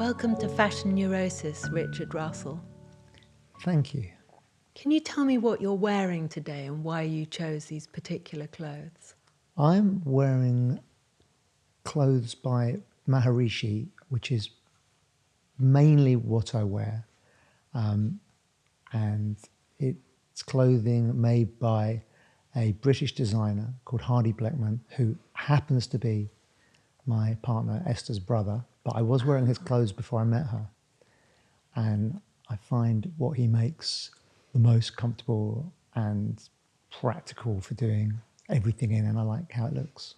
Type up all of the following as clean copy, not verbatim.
Welcome to Fashion Neurosis, Richard Russell. Thank you. Can you tell me what you're wearing today and why you chose these particular clothes? I'm wearing clothes by Maharishi, which is mainly what I wear. And it's clothing made by a British designer called Hardy Bleckman, who happens to be my partner Esther's brother. But I was wearing his clothes before I met her. And I find what he makes the most comfortable and practical for doing everything in, and I like how it looks.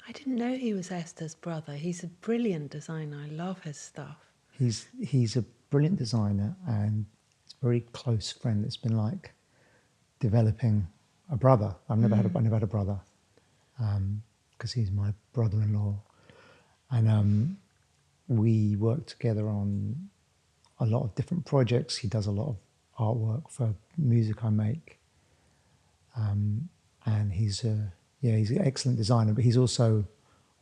I didn't know he was Esther's brother. He's a brilliant designer. I love his stuff. He's a brilliant designer, and it's a very close friend. It's been like developing a brother. I never had a brother because he's my brother-in-law, and we work together on a lot of different projects. He does a lot of artwork for music I make, and he's an excellent designer. But he's also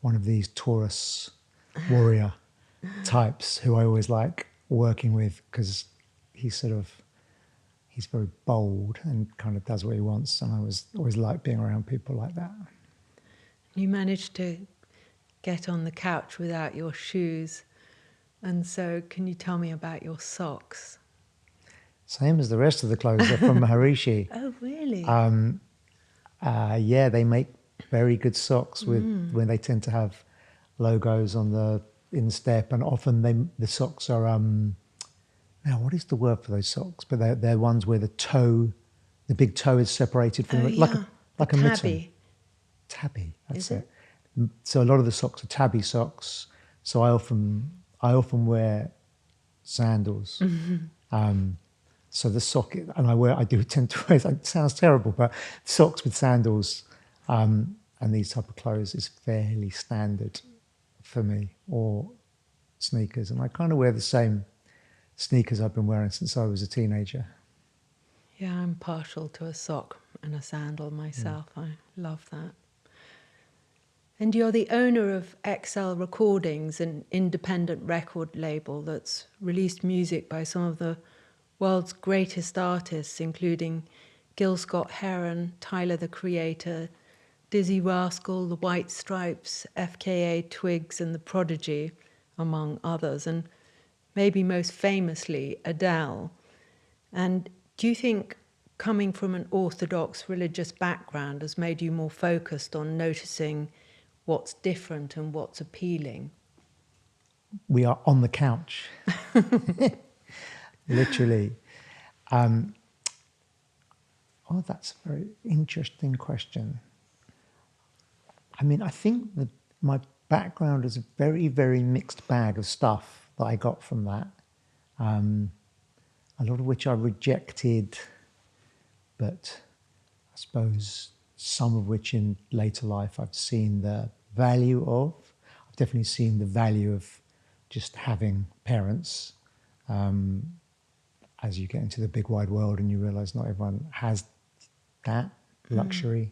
one of these Taurus warrior types who I always like working with because he's very bold and kind of does what he wants, and I always like being around people like that. You managed to get on the couch without your shoes, and so can you tell me about your socks? Same as the rest of the clothes are from Maharishi. Oh, really? Yeah, they make very good socks when they tend to have logos on the instep, and often the socks are now what is the word for those socks? But they're ones where the big toe is separated from like a mitten. Tabby. Tabby, that's Is it? So a lot of the socks are tabby socks. So I often wear sandals. So the sock, and I do tend to wear, it sounds terrible, but socks with sandals and these type of clothes is fairly standard for me, or sneakers. And I kind of wear the same sneakers I've been wearing since I was a teenager. Yeah, I'm partial to a sock and a sandal myself. I love that. And you're the owner of XL Recordings, an independent record label that's released music by some of the world's greatest artists, including Gil Scott-Heron, Tyler the Creator, Dizzy Rascal, The White Stripes, FKA Twigs and The Prodigy, among others, and maybe most famously Adele. And do you think coming from an orthodox religious background has made you more focused on noticing what's different and what's appealing? We are on the couch, literally. That's a very interesting question. I mean, I think that my background is a very, very mixed bag of stuff that I got from that. A lot of which I rejected, but I suppose some of which in later life I've seen the value of. I've definitely seen the value of just having parents as you get into the big wide world and you realise not everyone has that luxury.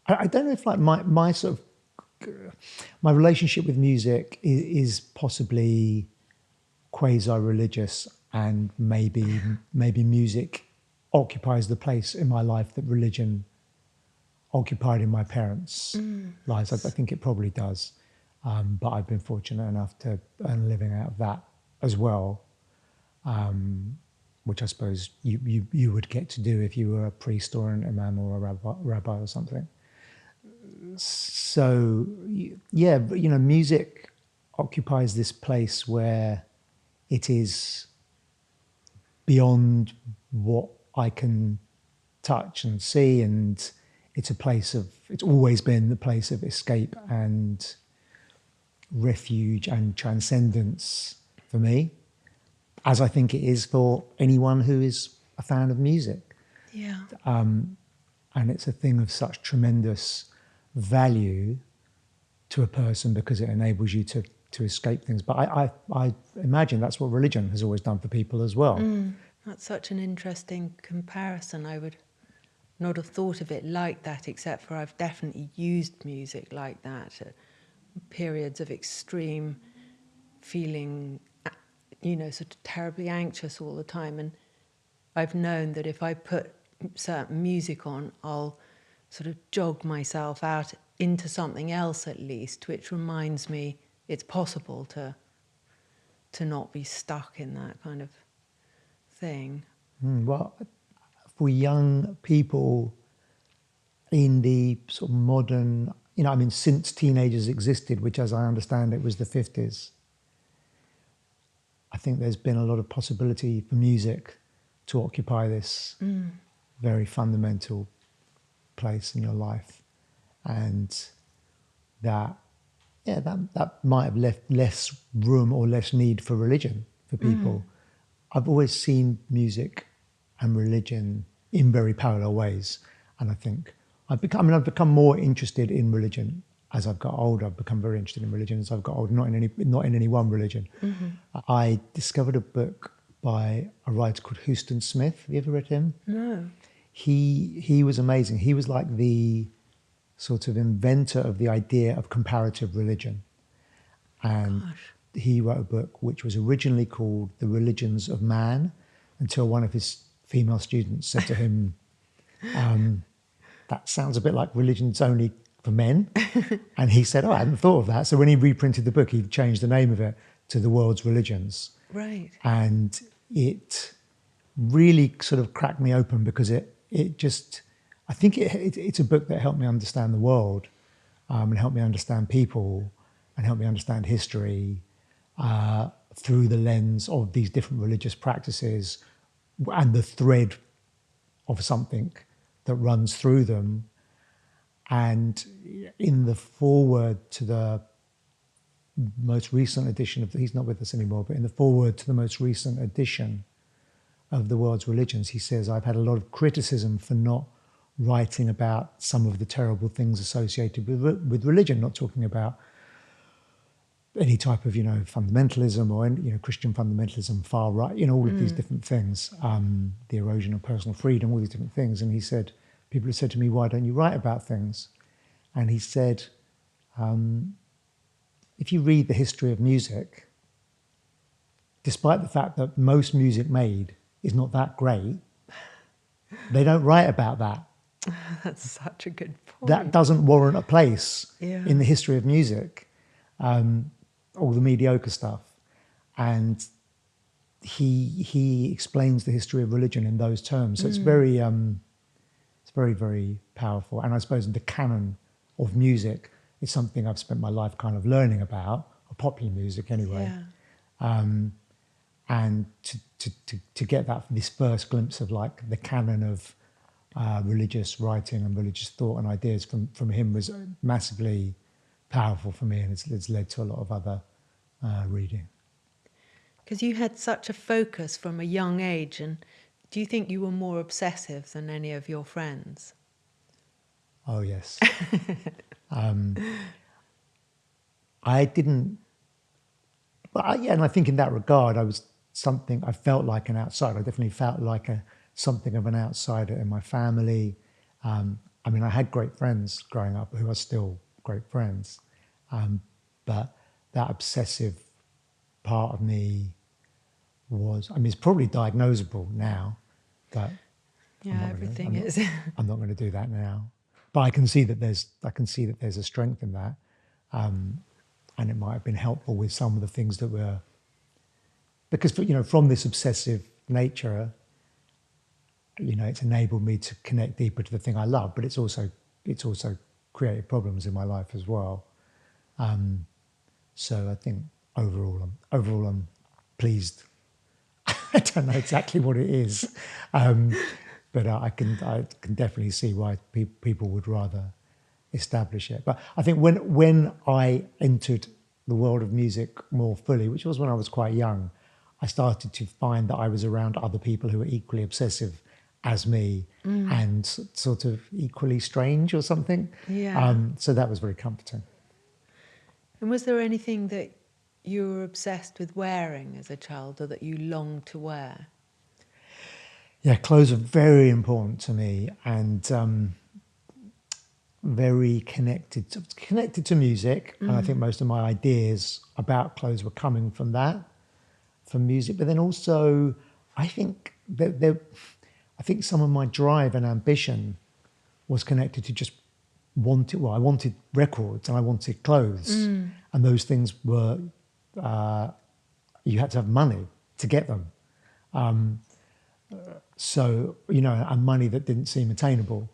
I don't know if like my sort of my relationship with music is possibly quasi-religious, and maybe music occupies the place in my life that religion occupied in my parents' lives. I think it probably does, but I've been fortunate enough to earn a living out of that as well, which I suppose you would get to do if you were a priest or an imam or a rabbi or something. So yeah, music occupies this place where it is beyond what I can touch and see, and it's always been the place of escape and refuge and transcendence for me, as I think it is for anyone who is a fan of music. Yeah. And it's a thing of such tremendous value to a person because it enables you to escape things. But I imagine that's what religion has always done for people as well. That's such an interesting comparison. I would not have thought of it like that, except for I've definitely used music like that at periods of extreme feeling, sort of terribly anxious all the time. And I've known that if I put certain music on, I'll sort of jog myself out into something else at least, which reminds me it's possible to not be stuck in that kind of thing. Well, for young people in the sort of modern, since teenagers existed, which as I understand it was the 50s, I think there's been a lot of possibility for music to occupy this very fundamental place in your life. And that might have left less room or less need for religion for people. I've always seen music and religion in very parallel ways. And I think I've become more interested in religion as I've got older. I've become very interested in religion as I've got older, not in any one religion. I discovered a book by a writer called Houston Smith. Have you ever read him? No. He was amazing. He was like the sort of inventor of the idea of comparative religion. And he wrote a book which was originally called The Religions of Man, until one of his female students said to him, that sounds a bit like religion's only for men. And he said, I hadn't thought of that. So when he reprinted the book, he changed the name of it to The World's Religions. Right. And it really sort of cracked me open, because it just, I think it's a book that helped me understand the world, and helped me understand people, and helped me understand history through the lens of these different religious practices and the thread of something that runs through them. And in the foreword to the most recent edition he's not with us anymore, but in the foreword to the most recent edition of The World's Religions, he says, I've had a lot of criticism for not writing about some of the terrible things associated with religion, not talking about any type of, fundamentalism or, Christian fundamentalism, far right, all of these different things, the erosion of personal freedom, all these different things. And he said, people have said to me, why don't you write about things? And he said, if you read the history of music, despite the fact that most music made is not that great, they don't write about that. That's such a good point. That doesn't warrant a place in the history of music, all the mediocre stuff. And he explains the history of religion in those terms. So it's very, very powerful. And I suppose the canon of music is something I've spent my life kind of learning about, or popular music anyway. Yeah. And to get this first glimpse of like the canon of religious writing and religious thought and ideas from him was massively powerful for me, and it's led to a lot of other reading. Because you had such a focus from a young age, and do you think you were more obsessive than any of your friends? Oh, yes. I didn't... and I think in that regard, I felt like an outsider. I definitely felt like something of an outsider in my family. I had great friends growing up who are still great friends. But that obsessive part of me was, it's probably diagnosable now, but everything is. I'm not going to do that now. But I can see that there's a strength in that. And it might have been helpful with some of the things that were, because from this obsessive nature, it's enabled me to connect deeper to the thing I love, but it's also created problems in my life as well. So I think overall I'm pleased. I don't know exactly what it is, but I can definitely see why people would rather establish it. But I think when I entered the world of music more fully, which was when I was quite young, I started to find that I was around other people who were equally obsessive as me and sort of equally strange or something. Yeah. So that was very comforting. And was there anything that you were obsessed with wearing as a child, or that you longed to wear? Yeah, clothes are very important to me. And very connected to music, and I think most of my ideas about clothes were coming from that, from music. But then also, I think I think some of my drive and ambition was connected to just I wanted records and I wanted clothes, and those things were you had to have money to get them. So, and money that didn't seem attainable.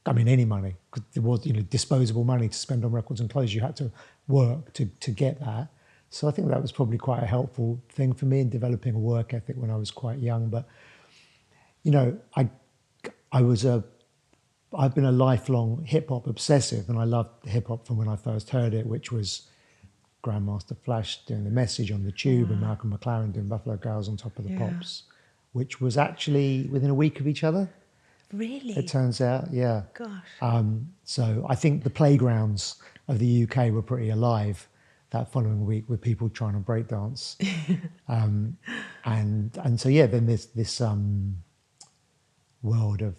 I mean, any money, because there was, disposable money to spend on records and clothes. You had to work to get that. So I think that was probably quite a helpful thing for me in developing a work ethic when I was quite young. But, I've been a lifelong hip hop obsessive, and I loved hip hop from when I first heard it, which was Grandmaster Flash doing The Message on the Tube and Malcolm McLaren doing Buffalo Girls on Top of the Pops, which was actually within a week of each other. Really? It turns out, yeah. Gosh. So I think the playgrounds of the UK were pretty alive that following week with people trying to breakdance. And so, yeah, then there's this world of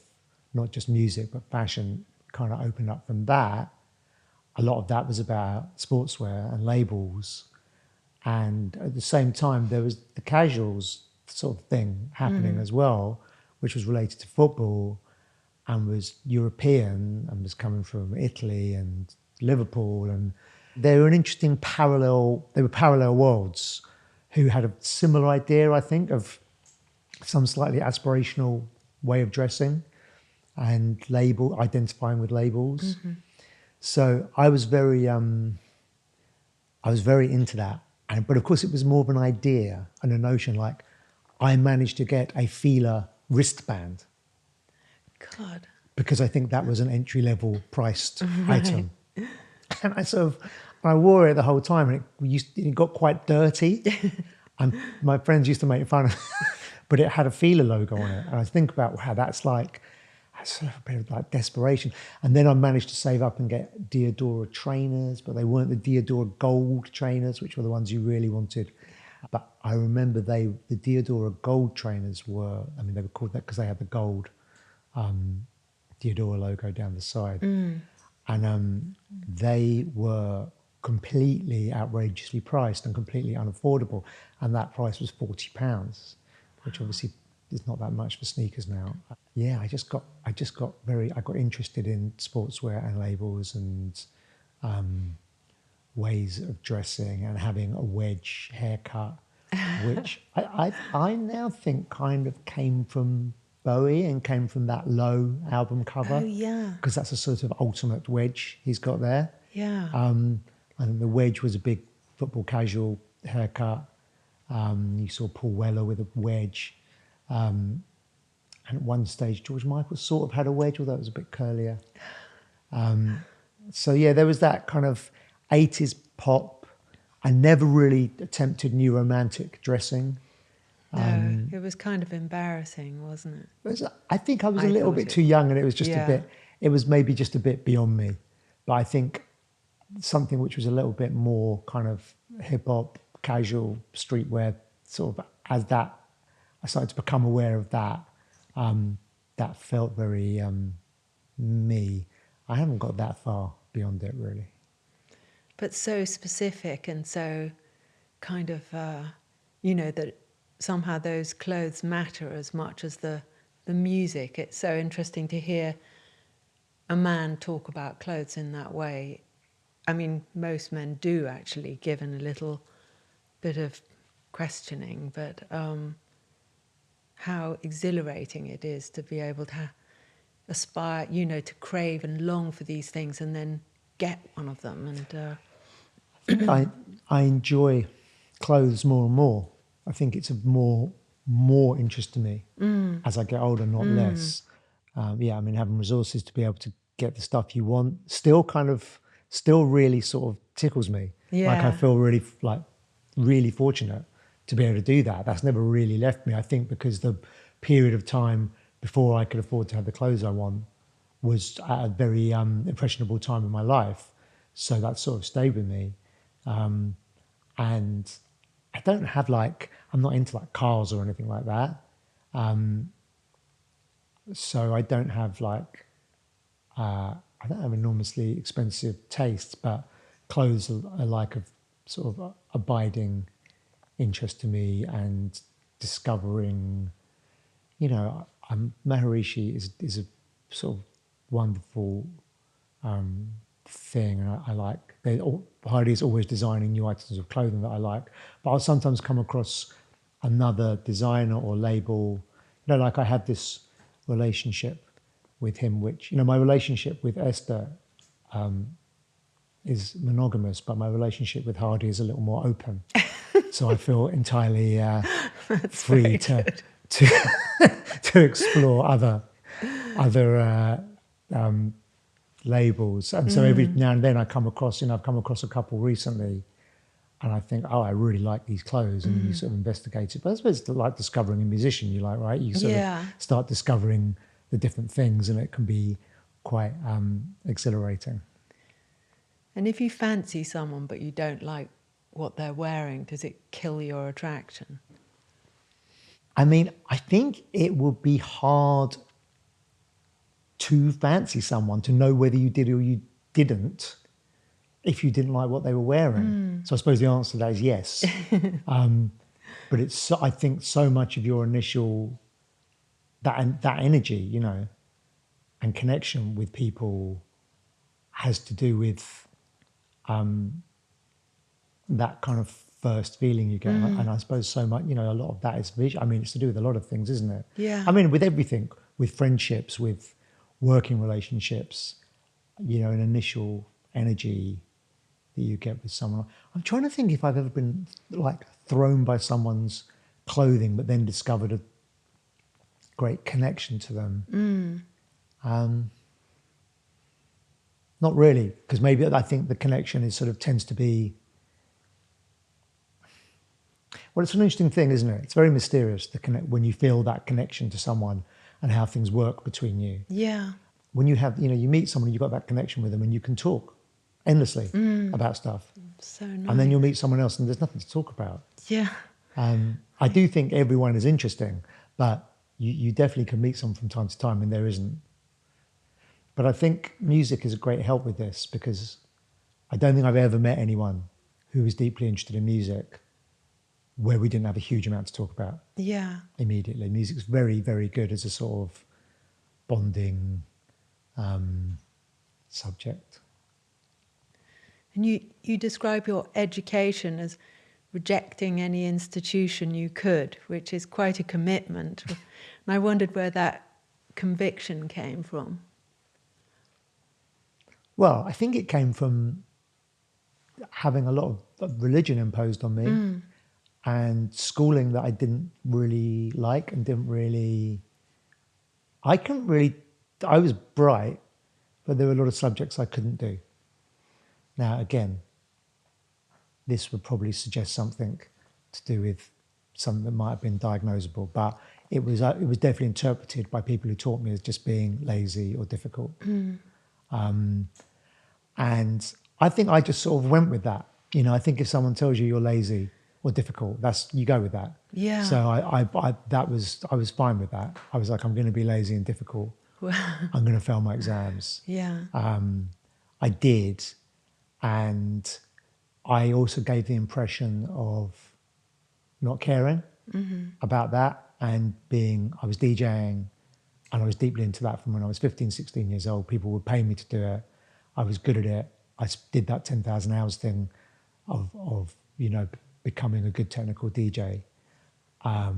not just music, but fashion kind of opened up from that. A lot of that was about sportswear and labels. And at the same time, there was the casuals sort of thing happening as well, which was related to football and was European and was coming from Italy and Liverpool. And they were an interesting they were parallel worlds who had a similar idea, I think, of some slightly aspirational way of dressing and identifying with labels. So I was very into that. But of course it was more of an idea and a notion. Like, I managed to get a Fila wristband. God. Because I think that was an entry-level priced item. And I wore it the whole time, and it got quite dirty. And my friends used to make fun of it, but it had a Fila logo on it. And I think about how that's sort of a bit of like desperation. And then I managed to save up and get Diodora trainers, but they weren't the Diodora gold trainers, which were the ones you really wanted. But I remember the Diodora gold trainers they were called that because they had the gold Diodora logo down the side. And they were completely outrageously priced and completely unaffordable. And that price was £40, which obviously is not that much for sneakers now. Yeah, I got interested in sportswear and labels and ways of dressing and having a wedge haircut, which I now think kind of came from Bowie and came from that Low album cover. Oh, yeah. Because that's a sort of ultimate wedge he's got there. Yeah. And the wedge was a big football casual haircut. You saw Paul Weller with a wedge. And at one stage, George Michael sort of had a wedge, although it was a bit curlier. So, yeah, there was that kind of 80s pop. I never really attempted new romantic dressing. No, it was kind of embarrassing, wasn't it? I think I was a little bit too young, and it was just it was maybe just a bit beyond me. But I think something which was a little bit more kind of hip hop, casual, streetwear, sort of I started to become aware of that. That felt very me. I haven't got that far beyond it, really. But so specific and so kind of, that somehow those clothes matter as much as the music. It's so interesting to hear a man talk about clothes in that way. I mean, most men do actually, given a little bit of questioning, but how exhilarating it is to be able to aspire, to crave and long for these things and then get one of them. And I enjoy clothes more and more. I think it's of more interest to me as I get older, not less. Having resources to be able to get the stuff you want still really sort of tickles me. Yeah. Like I feel really fortunate to be able to do that. That's never really left me. I think because the period of time before I could afford to have the clothes I want was at a very impressionable time in my life. So that sort of stayed with me. And I don't have I'm not into cars or anything like that. So I don't have I don't have enormously expensive tastes, but clothes are like a sort of abiding interest to me, and discovering, Maharishi is a sort of wonderful thing, and I like. Heidi is always designing new items of clothing that I like, but I'll sometimes come across another designer or label. Like I have this relationship with him, which my relationship with Esther is monogamous, but my relationship with Hardy is a little more open. So I feel entirely free to to explore other labels. And so every now and then I come across, I've come across a couple recently, and I think, oh, I really like these clothes, and you sort of investigate it. But I suppose it's like discovering a musician you like, right? You sort of start discovering the different things, and it can be quite exhilarating. And if you fancy someone but you don't like what they're wearing, does it kill your attraction? I mean, I think it would be hard to fancy someone, to know whether you did or you didn't, if you didn't like what they were wearing. So I suppose the answer to that is yes. But it's, I think, so much of your initial, that energy, and connection with people has to do with that kind of first feeling you get. And I suppose so much, a lot of that is visual. I mean, it's to do with a lot of things, isn't it? Yeah. I mean, with everything, with friendships, with working relationships, an initial energy that you get with someone. I'm trying to think if I've ever been like thrown by someone's clothing, but then discovered a great connection to them. Not really, because maybe I think the connection is sort of tends to be, well, it's an interesting thing, isn't it? It's very mysterious, when you feel that connection to someone and how things work between you. Yeah. When you have, you meet someone, you've got that connection with them, and you can talk endlessly about stuff. So nice. And then you'll meet someone else and there's nothing to talk about. Yeah. I do think everyone is interesting, but you definitely can meet someone from time to time and there isn't. But I think music is a great help with this, because I don't think I've ever met anyone who was deeply interested in music where we didn't have a huge amount to talk about. Yeah. Immediately. Music's very, very good as a sort of bonding subject. And you describe your education as rejecting any institution you could, which is quite a commitment. And I wondered where that conviction came from. Well, I think it came from having a lot of religion imposed on me and schooling that I didn't really like and I was bright, but there were a lot of subjects I couldn't do. Now, again, this would probably suggest something to do with something that might have been diagnosable, but it was definitely interpreted by people who taught me as just being lazy or difficult. And I think I just sort of went with that. I think if someone tells you you're lazy or difficult, you go with that. Yeah. So I was fine with that. I was like, I'm going to be lazy and difficult. I'm going to fail my exams. Yeah. I did. And I also gave the impression of not caring about that, and I was DJing, and I was deeply into that from when I was 15, 16 years old. People would pay me to do it. I was good at it. I did that 10,000 hours thing of becoming a good technical DJ. I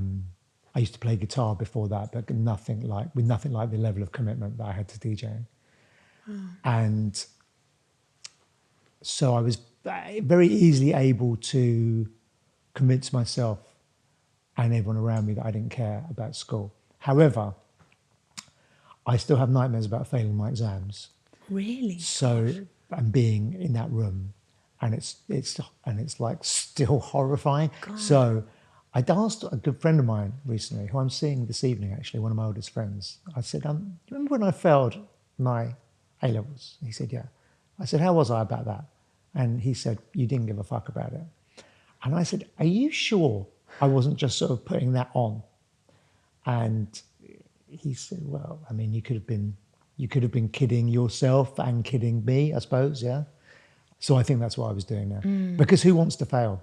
used to play guitar before that, but nothing like the level of commitment that I had to DJing. And so I was very easily able to convince myself and everyone around me that I didn't care about school. However, I still have nightmares about failing my exams. Really? So, and being in that room, and it's like still horrifying. God. So I'd asked a good friend of mine recently, who I'm seeing this evening, actually, one of my oldest friends. I said, do you remember when I failed my A-levels? He said, yeah. I said, how was I about that? And he said, you didn't give a fuck about it. And I said, are you sure I wasn't just sort of putting that on? And he said, well, I mean, you could have been you could have been kidding yourself and kidding me, I suppose, yeah. So I think that's what I was doing there. Because who wants to fail?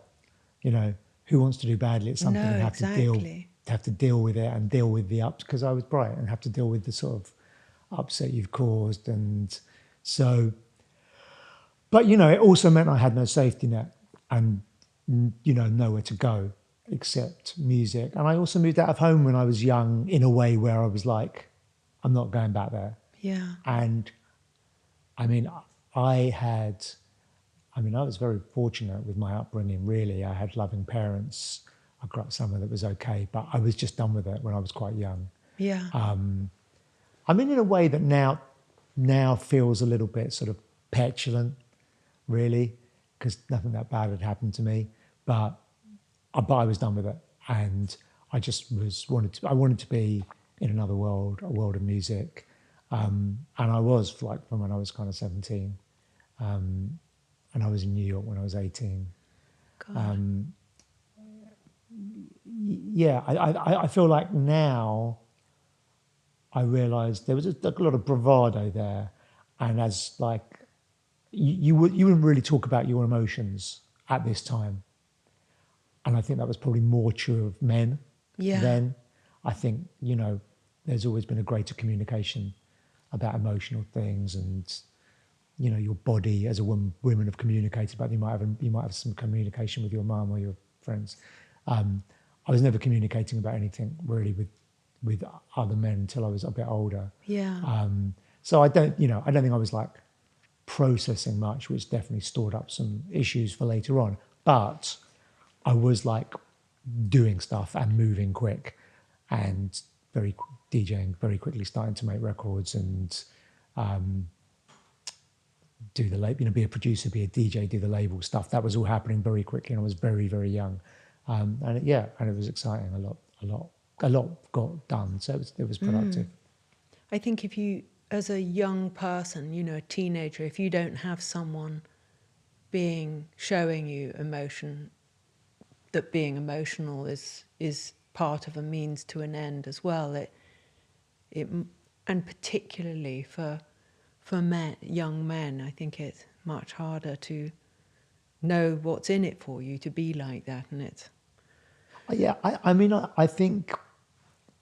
You know, who wants to do badly at something No, and exactly. have to deal with it and deal with the ups, because I was bright, and have to deal with the sort of upset you've caused. And so, but, you know, it also meant I had no safety net and, you know, nowhere to go except music. And I also moved out of home when I was young in a way where I was like, I'm not going back there. Yeah. And I mean, I had, I mean, I was very fortunate with my upbringing, really. I had loving parents. I grew up somewhere that was okay, but I was just done with it when I was quite young. Yeah. I mean, in a way that now feels a little bit sort of petulant, really, because nothing that bad had happened to me. But I was done with it, and I just I wanted to be in another world, a world of music, and I was like from when I was kind of 17, and I was in New York when I was 18. God. Yeah, I feel like now I realised there was a lot of bravado there, and as like you wouldn't really talk about your emotions at this time, and I think that was probably more true of men Yeah. then. I think, you know, there's always been a greater communication about emotional things, and, you know, your body as a women have communicated about. You might have some communication with your mum or your friends. I was never communicating about anything really with other men until I was a bit older. Yeah. So I don't think I was like processing much, which definitely stored up some issues for later on. But I was like doing stuff and moving quick, and DJing very quickly, starting to make records and do the label, you know, be a producer, be a DJ, do the label stuff. That was all happening very quickly, and I was very, very young. And it was exciting. A lot got done, so it was productive. I think if you, as a young person, you know, a teenager, if you don't have someone showing you emotion, that being emotional is part of a means to an end as well. And particularly for young men, I think it's much harder to know what's in it for you to be like that, and it's Yeah, I mean, I think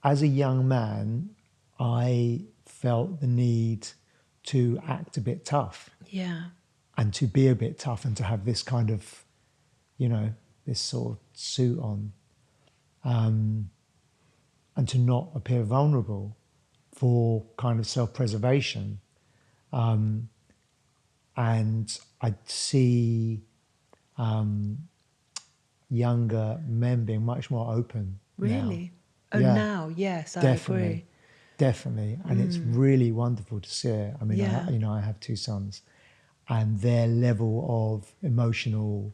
as a young man, I felt the need to act a bit tough yeah, and to be a bit tough and to have this kind of, you know, this sort of suit on, and to not appear vulnerable for kind of self-preservation. And I'd see younger men being much more open now. really. Oh, Yeah, now, yes, I definitely, agree. definitely, and it's really wonderful to see it. I mean, Yeah. I have two sons, and their level of emotional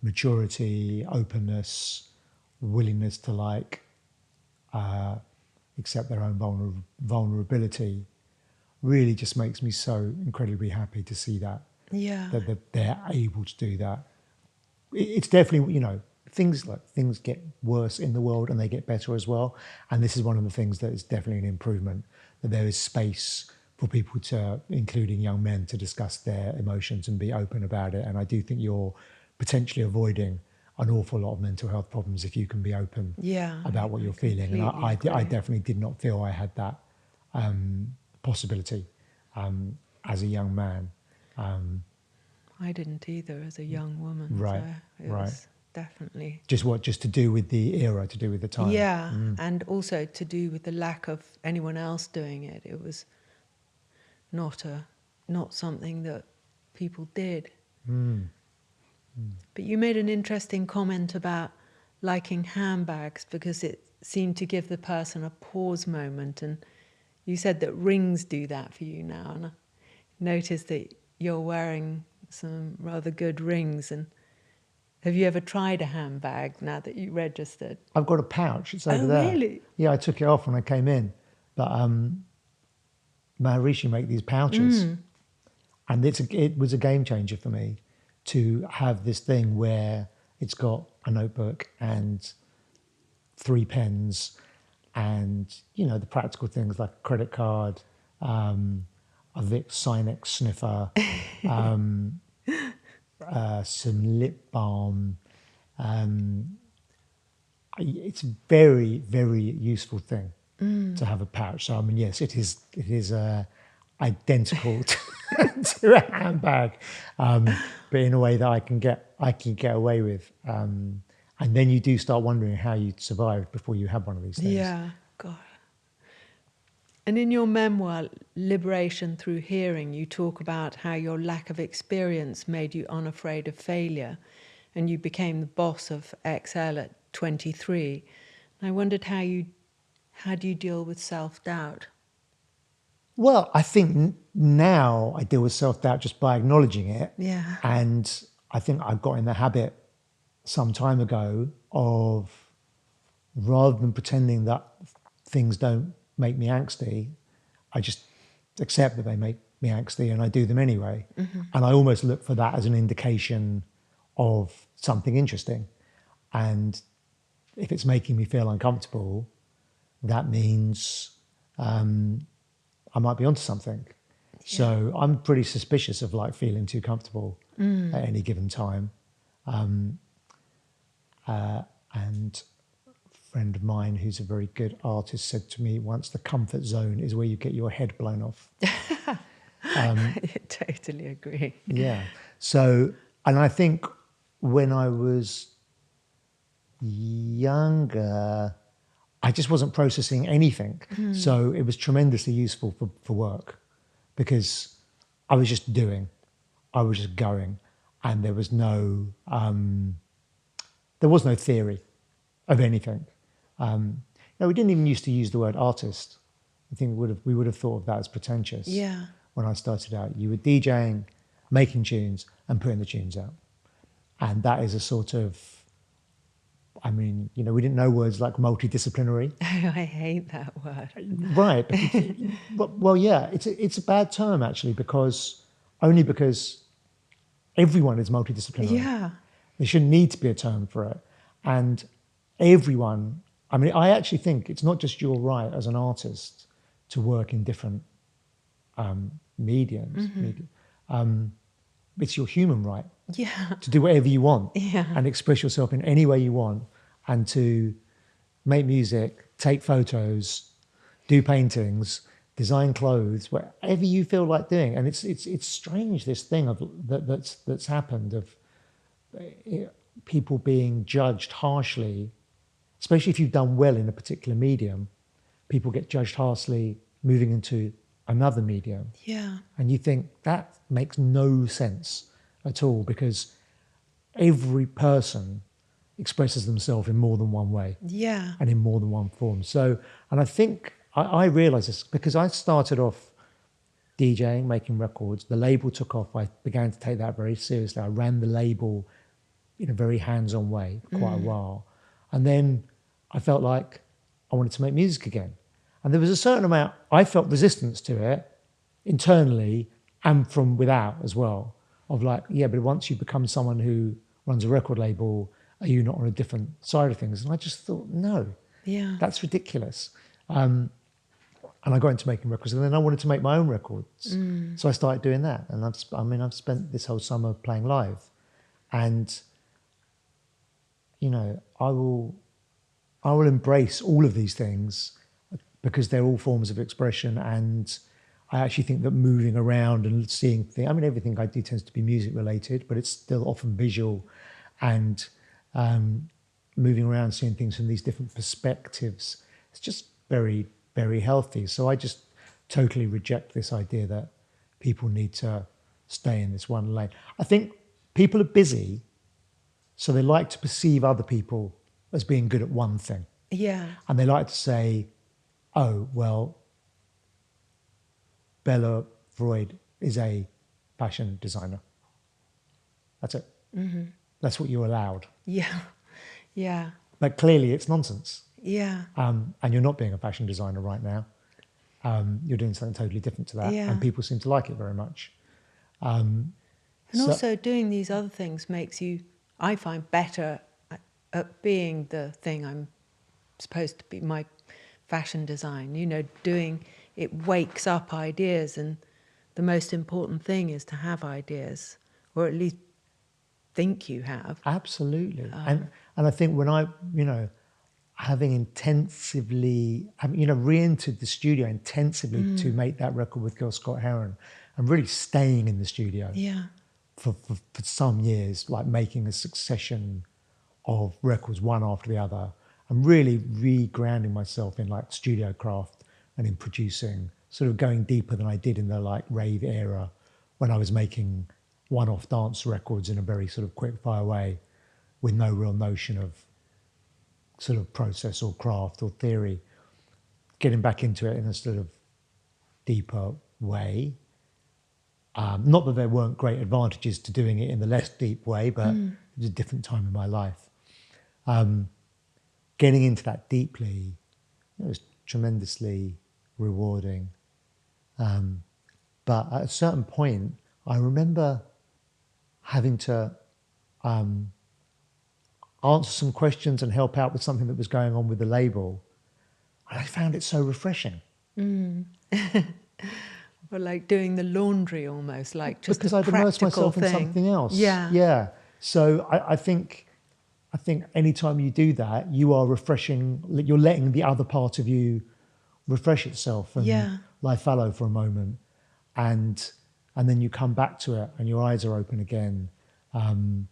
maturity, openness, willingness to like accept their own vulnerability really just makes me so incredibly happy to see that Yeah, they're able to do that. It's definitely, you know, things get worse in the world and they get better as well. And this is one of the things that is definitely an improvement, that there is space for people to, including young men, to discuss their emotions and be open about it. And I do think you're potentially avoiding an awful lot of mental health problems if you can be open yeah, about what I you're feeling. And completely I agree. definitely did not feel I had that possibility as a young man. I didn't either as a young woman, so Right, it right. was definitely. Just to do with the era, to do with the time. Yeah, and also to do with the lack of anyone else doing it. It was not something that people did. But you made an interesting comment about liking handbags because it seemed to give the person a pause moment, and you said that rings do that for you now, and I noticed that you're wearing some rather good rings. And have you ever tried a handbag now that you registered? I've got a pouch. It's over Oh, there. really? Yeah, I took it off when I came in, but Maharishi make these pouches, and it was a game changer for me to have this thing where it's got a notebook and 3 pens and, you know, the practical things like a credit card, a Vicks Sinex sniffer, some lip balm. It's a very, very useful thing to have a pouch. So I mean, yes, it is identical to a handbag, but in a way that I can get away with. And then you do start wondering how you survived before you had one of these things. Yeah, God. And in your memoir, Liberation Through Hearing, you talk about how your lack of experience made you unafraid of failure, and you became the boss of XL at 23. And I wondered how do you deal with self-doubt? Well, I think now I deal with self-doubt just by acknowledging it. Yeah. And I think I got in the habit some time ago of, rather than pretending that things don't make me angsty, I just accept that they make me angsty and I do them anyway. Mm-hmm. And I almost look for that as an indication of something interesting. And if it's making me feel uncomfortable, that means I might be onto something. Yeah. So I'm pretty suspicious of like feeling too comfortable at any given time. And a friend of mine who's a very good artist said to me once, the comfort zone is where you get your head blown off. I totally agree. Yeah. So, and I think when I was younger, I just wasn't processing anything. So it was tremendously useful for work because I was just doing, I was just going, and there was no theory of anything. We didn't even used to use the word artist. I think we would have thought of that as pretentious. Yeah. When I started out, you were DJing, making tunes, and putting the tunes out, and that is a sort of, I mean, we didn't know words like multidisciplinary. I hate that word. Right. Well, yeah, it's a bad term actually because everyone is multidisciplinary. Yeah. There shouldn't need to be a term for it. And everyone, I mean, I actually think it's not just your right as an artist to work in different mediums. It's your human right. Yeah. To do whatever you want. Yeah. And express yourself in any way you want, and to make music, take photos, do paintings, design clothes, whatever you feel like doing. And it's strange, this thing that's happened of people being judged harshly, especially if you've done well in a particular medium. People get judged harshly moving into another medium. Yeah. And you think that makes no sense at all, because every person expresses themselves in more than one way. Yeah. And in more than one form. So, and I think I realized this because I started off DJing, making records. The label took off. I began to take that very seriously. I ran the label in a very hands-on way for quite a while. And then I felt like I wanted to make music again. And there was a certain amount, I felt resistance to it internally and from without as well, of like, yeah, but once you become someone who runs a record label, are you not on a different side of things? And I just thought, no, that's ridiculous. And I got into making records, and then I wanted to make my own records. So I started doing that. And I've spent this whole summer playing live. And, I will embrace all of these things because they're all forms of expression. And I actually think that moving around and seeing things, I mean, everything I do tends to be music related, but it's still often visual, and moving around, seeing things from these different perspectives, it's just very, very healthy. So I just totally reject this idea that people need to stay in this one lane. I think people are busy, so they like to perceive other people as being good at one thing. Yeah. And they like to say, oh, well, Bella Freud is a fashion designer. That's it. Mm-hmm. That's what you're allowed. Yeah. Yeah. But clearly it's nonsense. Yeah. And you're not being a fashion designer right now. You're doing something totally different to that. Yeah. And people seem to like it very much. And also doing these other things makes you, I find, better at being the thing I'm supposed to be, my fashion design, you know, it wakes up ideas, and the most important thing is to have ideas, or at least think you have. Absolutely. And I think when I, having intensively, re-entered the studio intensively to make that record with Gil Scott-Heron, and really staying in the studio for some years, like making a succession of records one after the other, and really re-grounding myself in like studio craft and in producing, sort of going deeper than I did in the like rave era when I was making one-off dance records in a very sort of quick fire way with no real notion of sort of process or craft or theory. Getting back into it in a sort of deeper way. Not that there weren't great advantages to doing it in the less deep way, but it was a different time in my life. Getting into that deeply, it was tremendously rewarding. But at a certain point, I remember having to answer some questions and help out with something that was going on with the label. And I found it so refreshing. Or like doing the laundry almost, like just because a I'd immersed practical myself thing. in something else. Yeah. So I think anytime you do that, you are refreshing. You're letting the other part of you refresh itself and lie fallow for a moment, and then you come back to it, and your eyes are open again. And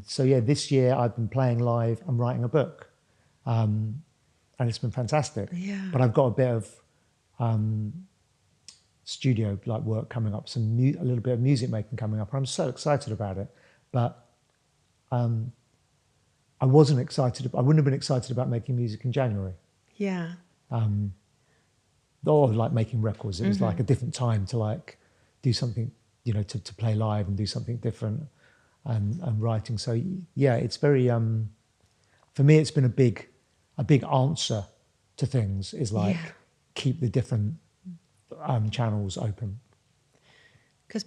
so this year I've been playing live. I'm writing a book, and it's been fantastic. Yeah. But I've got a bit of studio like work coming up, a little bit of music making coming up. I'm so excited about it, but I wasn't excited. I wouldn't have been excited about making music in January. Yeah. Or like making records. It was like a different time to like do something, to play live and do something different, and writing. So it's very for me. It's been a big answer to things. Is like keep the different channels open. Because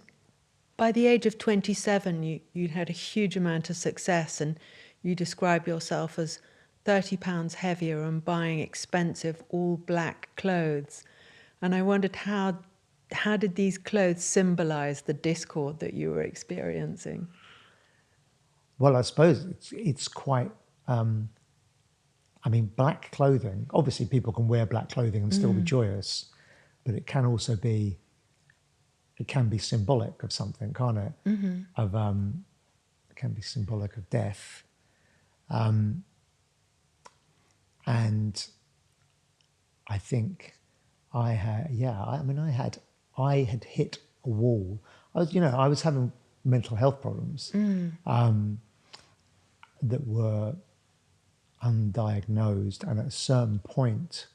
by the age of 27, you'd had a huge amount of success, and you describe yourself as 30 pounds heavier and buying expensive all black clothes. And I wondered how did these clothes symbolize the discord that you were experiencing? Well, I suppose it's quite. Black clothing. Obviously, people can wear black clothing and still be joyous, but it can also be. It can be symbolic of something, can't it? Of it can be symbolic of death, and I think I had. I had hit a wall. I was having mental health problems that were undiagnosed, and at a certain point,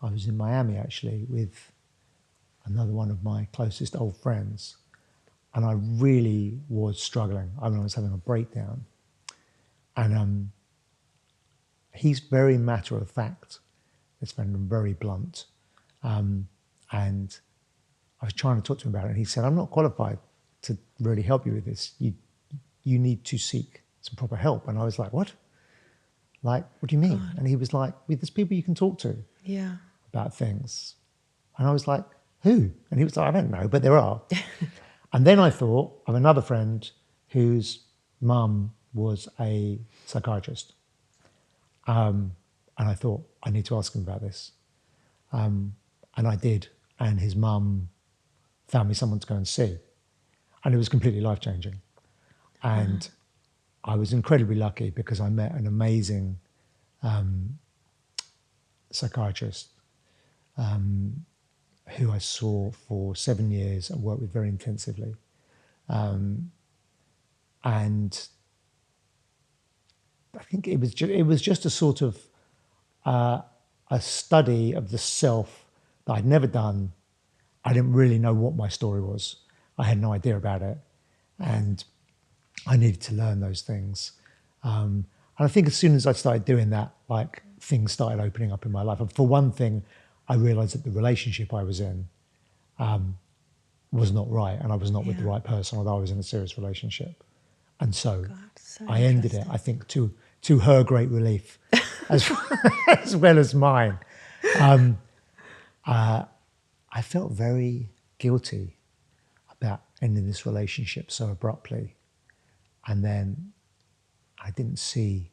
I was in Miami actually with another one of my closest old friends, and I really was struggling. I was having a breakdown, and he's very matter of fact. This friend, and very blunt, and I was trying to talk to him about it, and he said, "I'm not qualified to really help you with this. You need to seek some proper help." And I was like, "What? Like, what do you mean?" God. And he was like, "Well, there's people you can talk to about things." And I was like, "Who?" And he was like, "I don't know, but there are." And then I thought of another friend whose mum was a psychiatrist. And I thought, I need to ask him about this. And I did. And his mum found me someone to go and see. And it was completely life-changing. And I was incredibly lucky because I met an amazing psychiatrist who I saw for 7 years and worked with very intensively. And I think it was just a sort of a study of the self that I'd never done. I didn't really know what my story was. I had no idea about it. And I needed to learn those things. And I think as soon as I started doing that, like things started opening up in my life. And for one thing, I realized that the relationship I was in was not right, and I was not with the right person, although I was in a serious relationship. And so I ended it, I think, to her great relief. as, as well as mine. I felt very guilty about ending this relationship so abruptly. And then I didn't see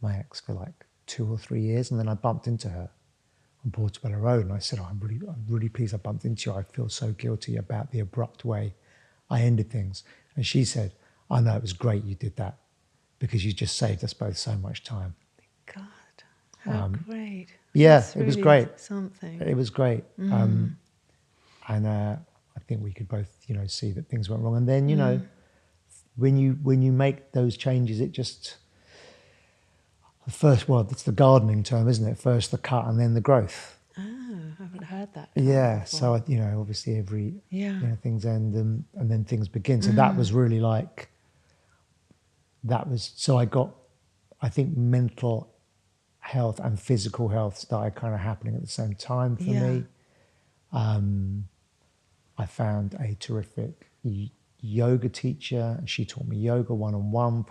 my ex for like 2 or 3 years. And then I bumped into her on Portobello Road. And I said, I'm really pleased I bumped into you. I feel so guilty about the abrupt way I ended things. And she said, I know, it was great you did that because you just saved us both so much time. God, how great. Yeah, That's it was really great. something. It was great. And I think we could both, see that things went wrong. And then, when you make those changes, it just, first, well, it's the gardening term, isn't it? First the cut and then the growth. Oh, I haven't heard that. Yeah. Before. So, obviously every, Yeah. things end and then things begin. So that was really like, so I got, I think mental health and physical health started kind of happening at the same time for me. I found a terrific yoga teacher. She taught me yoga one-on-one,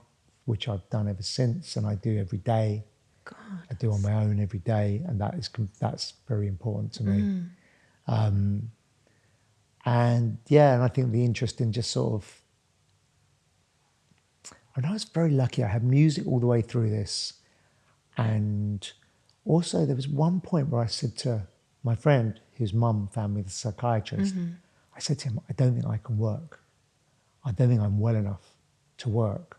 which I've done ever since, and I do every day. God. I do on my own every day, and that's very important to me. And I think the interest in just sort of, I was very lucky. I had music all the way through this, and also there was one point where I said to my friend, whose mum found me the psychiatrist, I said to him, I don't think I can work. I don't think I'm well enough to work.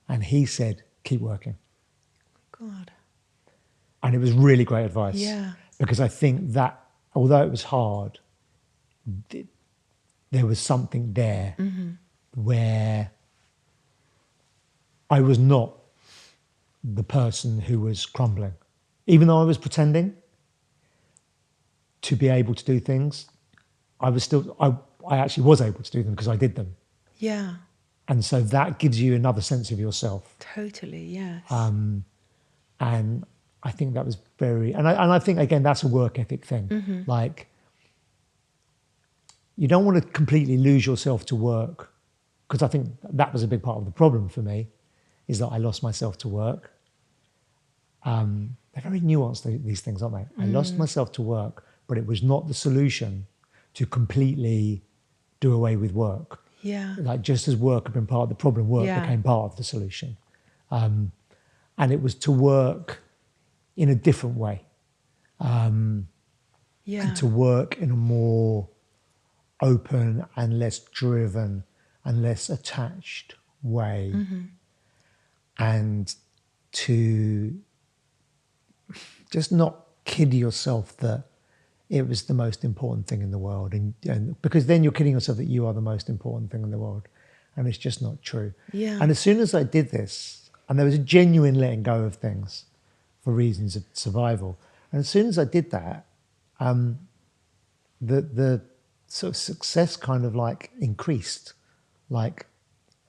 And he said, keep working. God. And it was really great advice. Yeah. Because I think that, although it was hard, there was something there where I was not the person who was crumbling. Even though I was pretending to be able to do things, I actually was able to do them because I did them. Yeah. And so that gives you another sense of yourself. Totally, yes. And I think that was very, and I think, again, that's a work ethic thing. Like, you don't want to completely lose yourself to work, because I think that was a big part of the problem for me, is that I lost myself to work. They're very nuanced, these things, aren't they? I lost myself to work, but it was not the solution to completely do away with work. Yeah. Like, just as work had been part of the problem, work became part of the solution. And it was to work in a different way. And to work in a more open and less driven and less attached way. And to just not kid yourself that it was the most important thing in the world. And because then you're kidding yourself that you are the most important thing in the world. And it's just not true. Yeah. And as soon as I did this, and there was a genuine letting go of things for reasons of survival. And as soon as I did that, the sort of success kind of like increased. Like,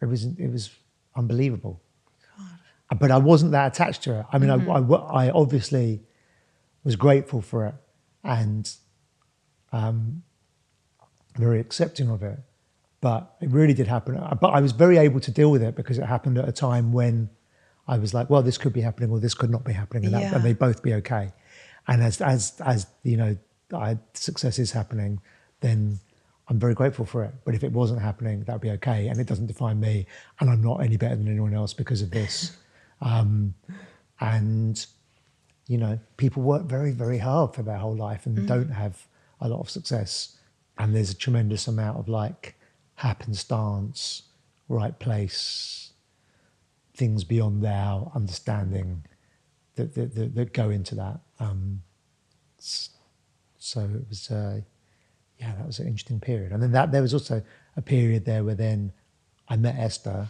it was unbelievable. God. But I wasn't that attached to it. I mean, I obviously was grateful for it and very accepting of it. But it really did happen. But I was very able to deal with it because it happened at a time when I was like, well, this could be happening or this could not be happening, and they'd both be okay. And as you know, success is happening, then I'm very grateful for it. But if it wasn't happening, that'd be okay, and it doesn't define me, and I'm not any better than anyone else because of this. And you know, people work very, very hard for their whole life and don't have a lot of success. And there's a tremendous amount of like happenstance, right place, things beyond our understanding that go into that. So it was, that was an interesting period. And then there was also a period there where then I met Esther,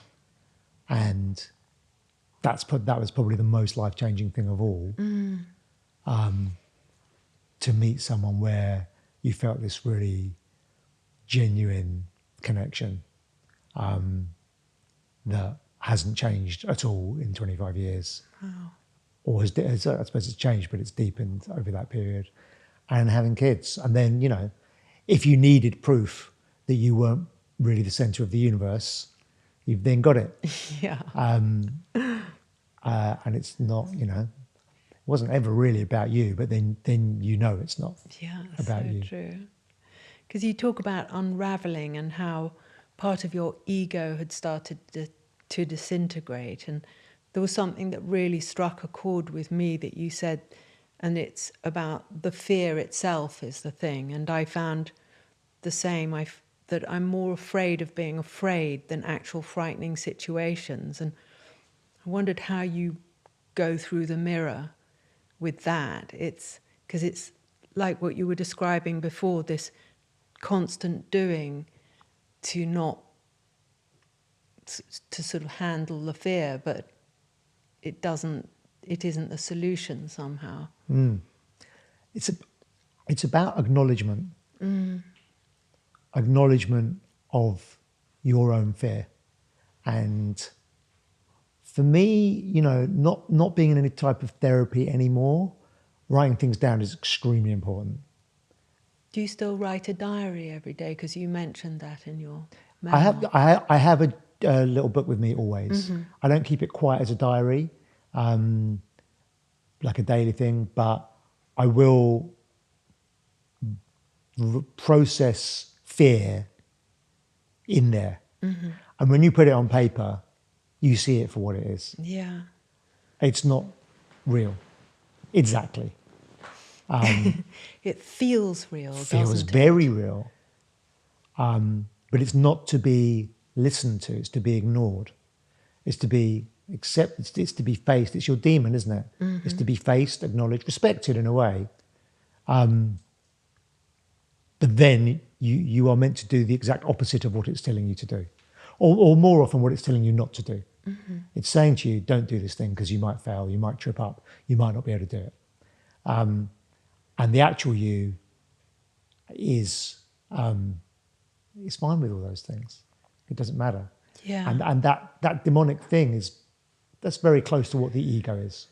and that was probably the most life-changing thing of all. To meet someone where you felt this really genuine connection that hasn't changed at all in 25 years. Wow. Or I suppose it's changed, but it's deepened over that period. And having kids. And then, you know, if you needed proof that you weren't really the center of the universe, you've then got it. Yeah. And it's not, you know, wasn't ever really about you, but then you know it's not Yeah, about so you. true. Because you talk about unraveling and how part of your ego had started to disintegrate. And there was something that really struck a chord with me that you said, and it's about the fear itself is the thing. And I found the same, that I'm more afraid of being afraid than actual frightening situations. And I wondered how you go through the mirror with that. It's because it's like what you were describing before, this constant doing to not to sort of handle the fear, but it isn't the solution somehow. It's about acknowledgement of your own fear. And for me, not being in any type of therapy anymore, writing things down is extremely important. Do you still write a diary every day? Because you mentioned that in your I have memoir. I have a little book with me always. I don't keep it quite as a diary, like a daily thing, but I will process fear in there. And when you put it on paper, you see it for what it is. Yeah. It's not real. Exactly. It feels real, Feels doesn't very it? real. But it's not to be listened to. It's to be ignored. It's to be accepted. It's to be faced. It's your demon, isn't it? It's to be faced, acknowledged, respected in a way. But then you are meant to do the exact opposite of what it's telling you to do. Or more often what it's telling you not to do. It's saying to you, don't do this thing because you might fail, you might trip up, you might not be able to do it. And the actual you is fine with all those things. It doesn't matter. Yeah. And that demonic thing that's very close to what the ego is.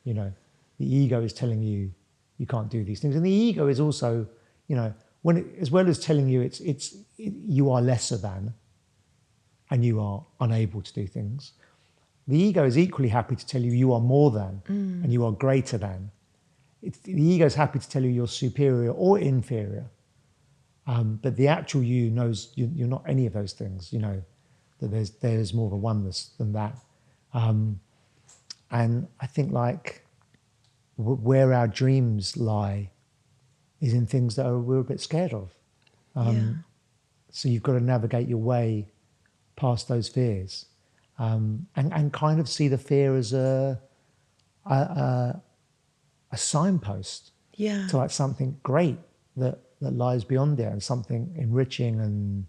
The ego is telling you you can't do these things. And the ego is also, as well as telling you you are lesser than and you are unable to do things, the ego is equally happy to tell you you are more than and you are greater than. The ego is happy to tell you you're superior or inferior. But the actual you knows you're not any of those things, that there's more of a oneness than that. And I think where our dreams lie is in things that we're a bit scared of. Yeah. So you've got to navigate your way past those fears, and kind of see the fear as a signpost Yeah. to something great that lies beyond it, and something enriching and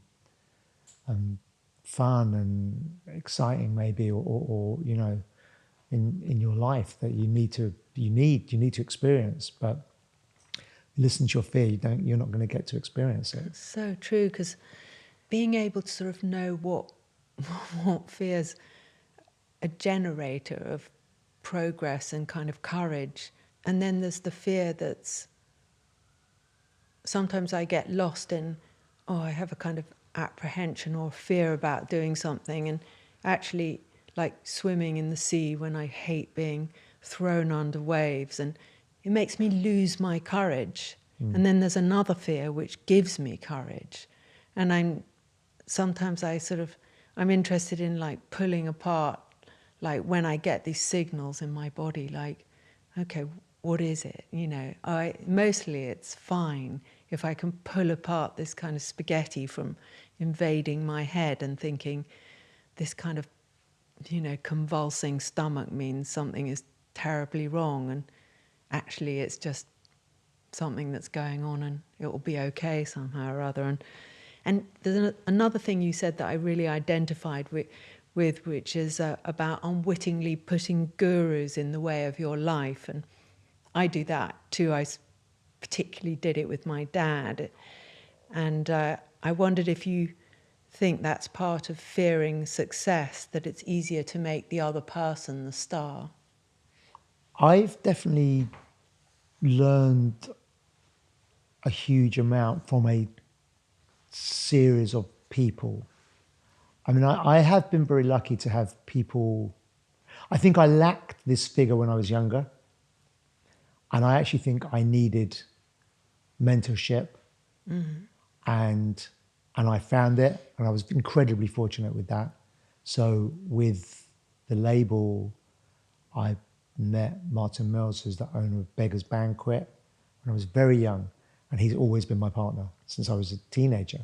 fun and exciting maybe, or in your life that you need to experience. But listen to your fear, you're not going to get to experience it. It's so true, because being able to sort of know what fear's a generator of progress and kind of courage, and then there's the fear that's sometimes I get lost in, I have a kind of apprehension or fear about doing something, and actually like swimming in the sea when I hate being thrown under waves, and it makes me lose my courage. And then there's another fear which gives me courage. And I'm interested in like pulling apart, like when I get these signals in my body, like, okay, what is it? Mostly it's fine if I can pull apart this kind of spaghetti from invading my head and thinking this kind of, convulsing stomach means something is terribly wrong, and actually it's just something that's going on and it will be okay somehow or other. And there's another thing you said that I really identified with which is about unwittingly putting gurus in the way of your life. And I do that too. I particularly did it with my dad. And I wondered if you think that's part of fearing success, that it's easier to make the other person the star. I've definitely learned a huge amount from a series of people. I mean, I have been very lucky to have people. I think I lacked this figure when I was younger. And I actually think I needed mentorship, and I found it, and I was incredibly fortunate with that. So with the label, I met Martin Mills, who's the owner of Beggars Banquet, when I was very young, and he's always been my partner since I was a teenager.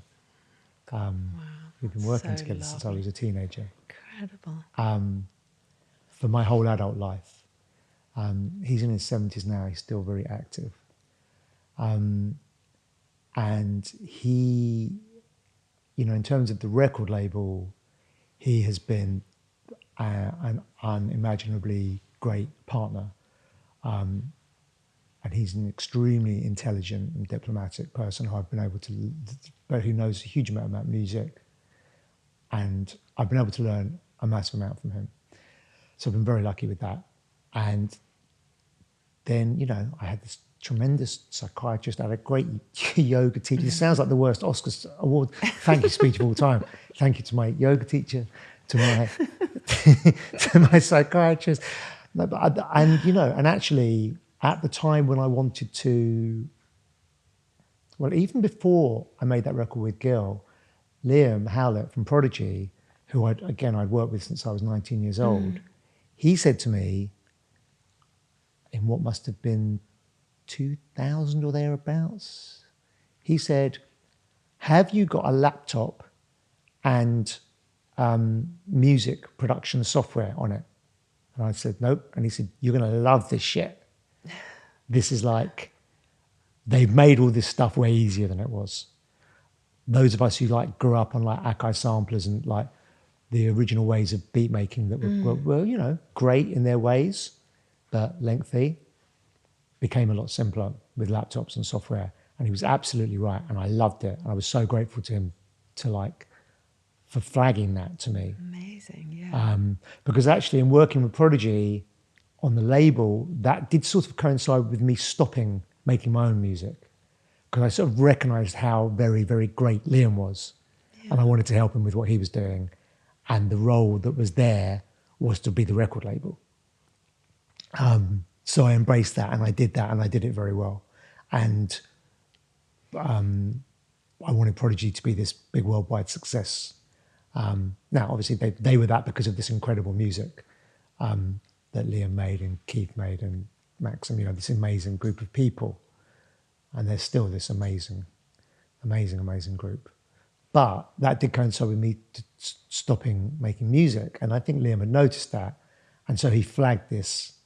We've been working so together since I lovely. was a teenager. Incredible. For my whole adult life. He's in his 70s now, he's still very active. And he, you know, in terms of the record label, he has been an unimaginably great partner. And he's an extremely intelligent and diplomatic person who I've been able to, but who knows a huge amount about music. And I've been able to learn a massive amount from him. So I've been very lucky with that. And then, you know, I had this tremendous psychiatrist. I had a great yoga teacher. This sounds like the worst Oscars award thank you speech of all time. Thank you to my yoga teacher, to my to my psychiatrist. No, but and you know, and actually at the time when I wanted to, well, even before I made that record with Gil, Liam Howlett from Prodigy, who I'd worked with since I was 19 years old, he said to me, in what must have been 2000 or thereabouts, he said, have you got a laptop and music production software on it? And I said, nope. And he said, you're going to love this shit. This is like, they've made all this stuff way easier than it was. Those of us who like grew up on like Akai samplers and like the original ways of beat making that were, you know, great in their ways, but lengthy, became a lot simpler with laptops and software. And he was absolutely right. And I loved it. And I was so grateful to him for flagging that to me. Amazing, yeah. Because actually in working with Prodigy on the label, that did sort of coincide with me stopping making my own music. Because I sort of recognized how very, very great Liam was. Yeah. And I wanted to help him with what he was doing. And the role that was there was to be the record label. So I embraced that and I did that and I did it very well. And I wanted Prodigy to be this big worldwide success. Now, obviously, they were that because of this incredible music that Liam made and Keith made and Max, and, you know, this amazing group of people. And they're still this amazing group. But that did coincide with me stopping making music. And I think Liam had noticed that. And so he flagged this.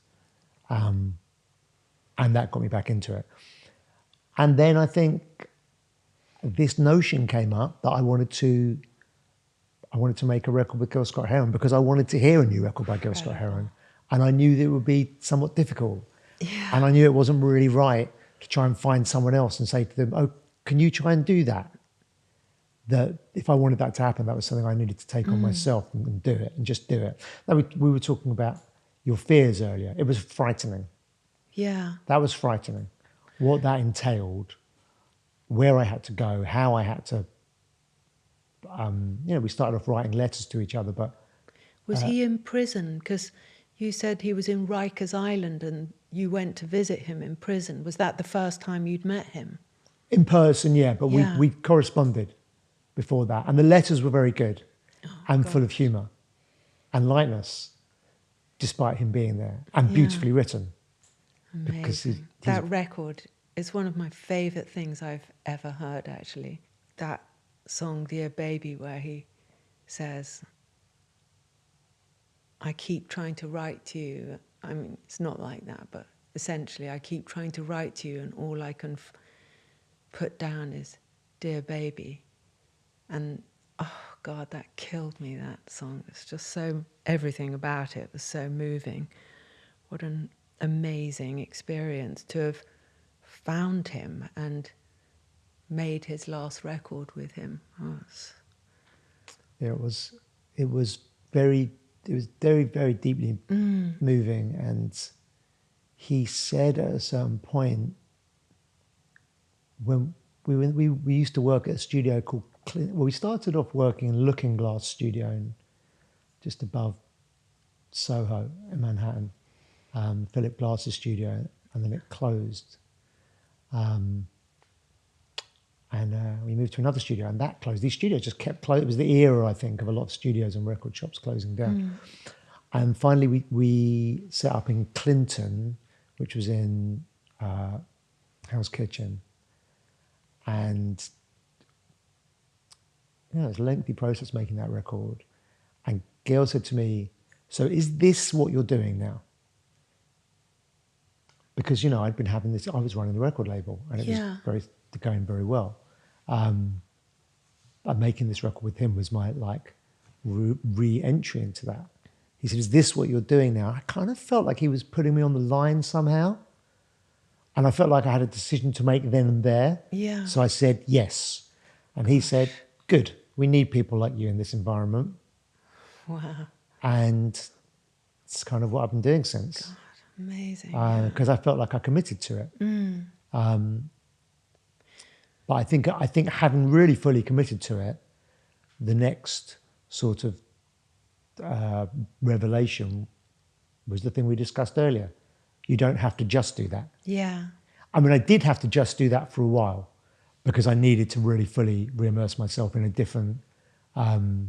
And that got me back into it. And then I think this notion came up that I wanted to make a record with Gil Scott-Heron because I wanted to hear a new record by Gil Scott-Heron. And I knew that it would be somewhat difficult. Yeah. And I knew it wasn't really right to try and find someone else and say to them, oh, can you try and do that? That if I wanted that to happen, that was something I needed to take on myself and do it and just do it. Now, we were talking about your fears earlier. It was frightening. Yeah. That was frightening. What that entailed, where I had to go, how I had to, you know, we started off writing letters to each other, but... Was he in prison? Because you said he was in Rikers Island and you went to visit him in prison. Was that the first time you'd met him? In person, yeah, but Yeah. we corresponded before that. And the letters were very good and full of humour and lightness, despite him being there, and beautifully written. Amazing. Because that record is one of my favourite things I've ever heard, actually. That song, Dear Baby, where he says, I keep trying to write to you. I mean, it's not like that, but essentially I keep trying to write to you and all I can put down is, Dear Baby. And, oh, God, that killed me, that song. It's just so, everything about it was so moving. What an amazing experience to have found him and made his last record with him. Oh, yeah, it was very, very deeply moving. And he said at a certain point, when we used to work at a studio called, we started off working in Looking Glass Studio just above Soho in Manhattan, Philip Glass's studio. and then it closed. And we moved to another studio, and that closed. These studios just kept closed. It was the era, I think, of a lot of studios and record shops closing down. And finally, we set up in Clinton, which was in Hell's Kitchen. And it was a lengthy process making that record. And Gil said to me, "So is this what you're doing now?" Because, I'd been having this, I was running the record label, and it was going very well. And making this record with him was my re-entry into that. He said, "Is this what you're doing now?" I kind of felt like he was putting me on the line somehow. And I felt like I had a decision to make then and there. Yeah. So I said, yes. And he said, "Good. We need people like you in this environment." Wow. And it's kind of what I've been doing since. God, amazing. Because I felt like I committed to it. But I think having really fully committed to it, the next sort of revelation was the thing we discussed earlier. You don't have to just do that. Yeah. I mean, I did have to just do that for a while because I needed to really fully re-immerse myself in a different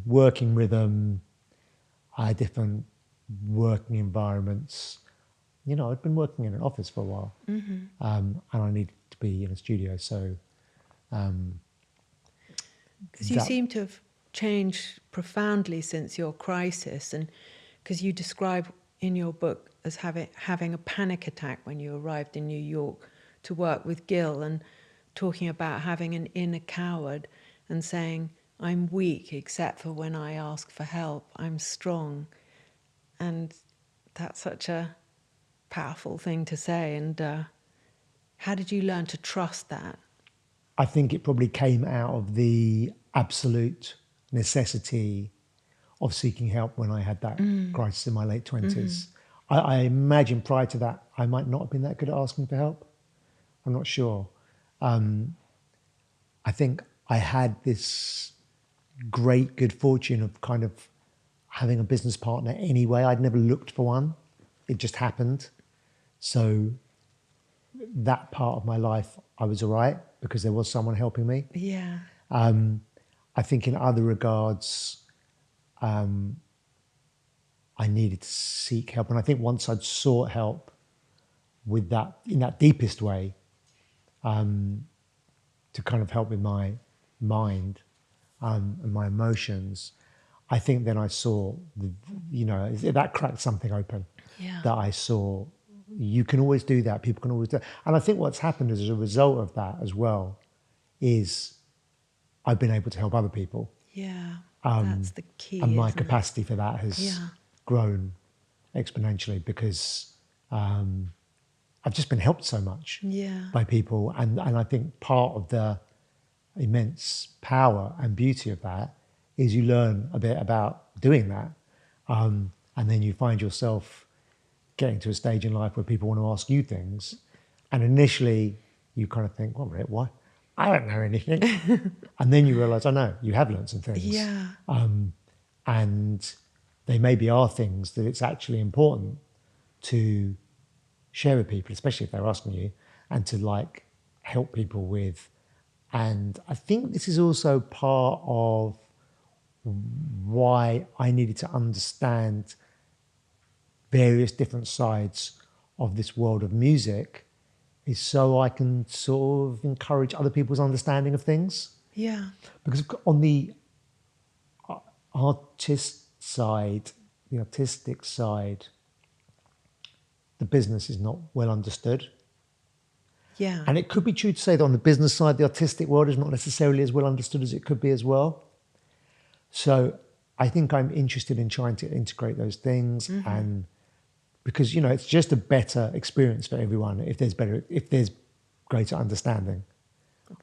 working rhythm, different working environments. I'd been working in an office for a while, and I needed to be in a studio. So, because you seem to have changed profoundly since your crisis, and because you describe in your book as having a panic attack when you arrived in New York to work with Gil, and talking about having an inner coward and saying, "I'm weak except for when I ask for help. I'm strong." And that's such a powerful thing to say. And how did you learn to trust that? I think it probably came out of the absolute necessity of seeking help when I had that crisis in my late 20s. I imagine prior to that, I might not have been that good at asking for help. I'm not sure. I think I had this great good fortune of kind of having a business partner anyway. I'd never looked for one. It just happened. So that part of my life, I was all right because there was someone helping me. Yeah. I think in other regards, I needed to seek help. And I think once I'd sought help with that, in that deepest way, to kind of help with my mind and my emotions, I think then I saw, that cracked something open. Yeah. That I saw, you can always do that. People can always do that. And I think what's happened as a result of that as well is I've been able to help other people. Yeah. That's the key. And my isn't capacity for that has grown exponentially because I've just been helped so much by people. And I think part of the immense power and beauty of that is you learn a bit about doing that. And then you find yourself getting to a stage in life where people want to ask you things. And initially you kind of think, well, Rick, why? I don't know anything. And then you realise, I know, you have learned some things. Yeah. And they maybe are things that it's actually important to share with people, especially if they're asking you, and to help people with. And I think this is also part of why I needed to understand various different sides of this world of music, is so I can sort of encourage other people's understanding of things. Yeah. Because on the artistic side, the business is not well understood. Yeah. And it could be true to say that on the business side, the artistic world is not necessarily as well understood as it could be as well. So I think I'm interested in trying to integrate those things, and because it's just a better experience for everyone if there's greater understanding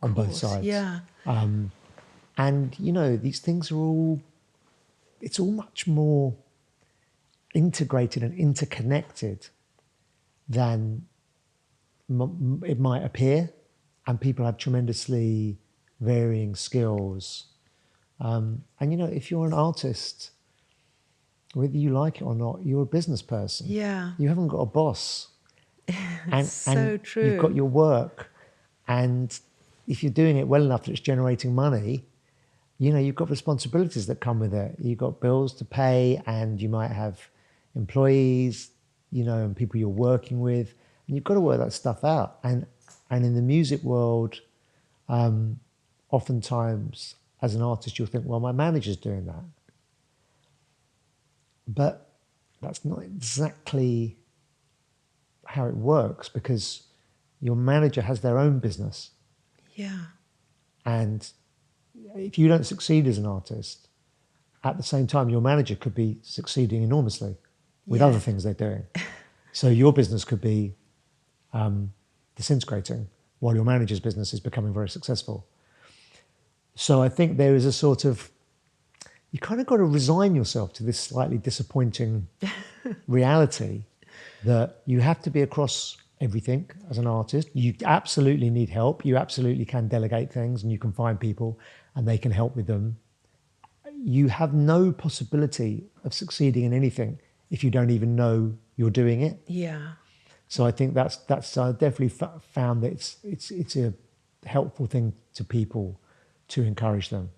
on both sides. Yeah. And these things are it's all much more integrated and interconnected than it might appear, and people have tremendously varying skills. And if you're an artist, whether you like it or not, you're a business person. Yeah. You haven't got a boss. It's and so you've got true. your work, and if you're doing it well enough that it's generating money, you've got responsibilities that come with it. You've got bills to pay, and you might have employees, and people you're working with, and you've got to work that stuff out. And in the music world, oftentimes as an artist, you'll think, well, my manager's doing that. But that's not exactly how it works, because your manager has their own business. Yeah. And if you don't succeed as an artist, at the same time, your manager could be succeeding enormously with other Yes. things they're doing. So your business could be disintegrating while your manager's business is becoming very successful. So I think there is a sort of, you kind of got to resign yourself to this slightly disappointing reality that you have to be across everything as an artist. You absolutely need help. You absolutely can delegate things, and you can find people and they can help with them. You have no possibility of succeeding in anything if you don't even know you're doing it. Yeah. So I think that's I definitely found that it's a helpful thing to people to encourage them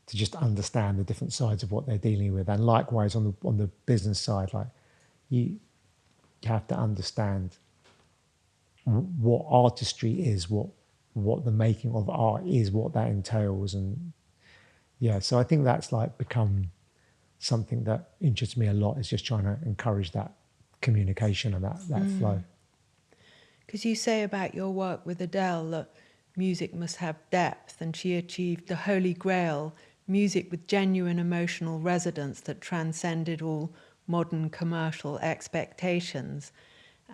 to just understand the different sides of what they're dealing with, and likewise on the business side, like you have to understand what artistry is, what the making of art is, what that entails, and yeah. So I think that's like become something that interests me a lot, is just trying to encourage that communication and that flow. Because you say about your work with Adele that music must have depth, and she achieved the holy grail, music with genuine emotional resonance that transcended all modern commercial expectations.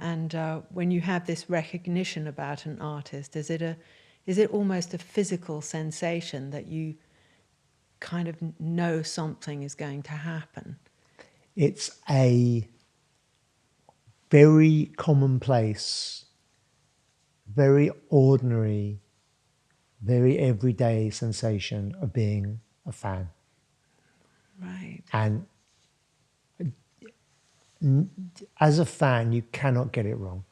And when you have this recognition about an artist, is it almost a physical sensation that you kind of know something is going to happen? It's a very commonplace, very ordinary, very everyday sensation of being a fan. Right. And as a fan, you cannot get it wrong.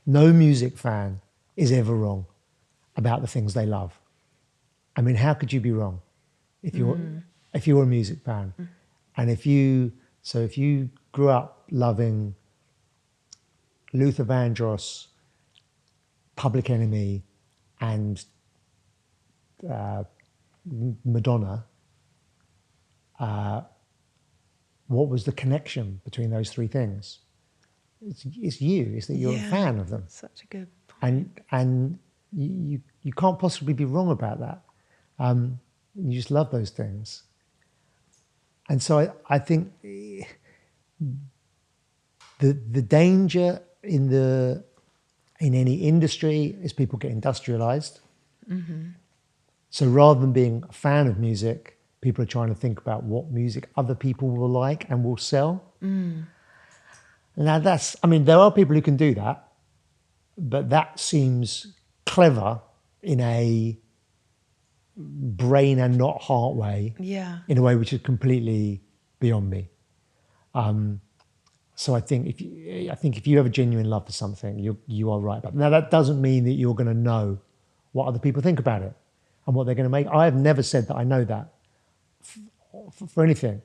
No music fan is ever wrong about the things they love. I mean, how could you be wrong if you're a music fan? And if you grew up loving Luther Vandross, Public Enemy, and Madonna, what was the connection between those three things? It's you. It's that you're a fan of them, Such a good point. and you can't possibly be wrong about that. You just love those things, and so I think the danger in any industry is people get industrialized. So rather than being a fan of music, people are trying to think about what music other people will like and will sell. Now there are people who can do that, but that seems clever in a brain and not heart way, Yeah. in a way which is completely beyond me. So I think if you have a genuine love for something, you are right about it. Now that doesn't mean that you're going to know what other people think about it and what they're going to make. I have never said that I know that for anything,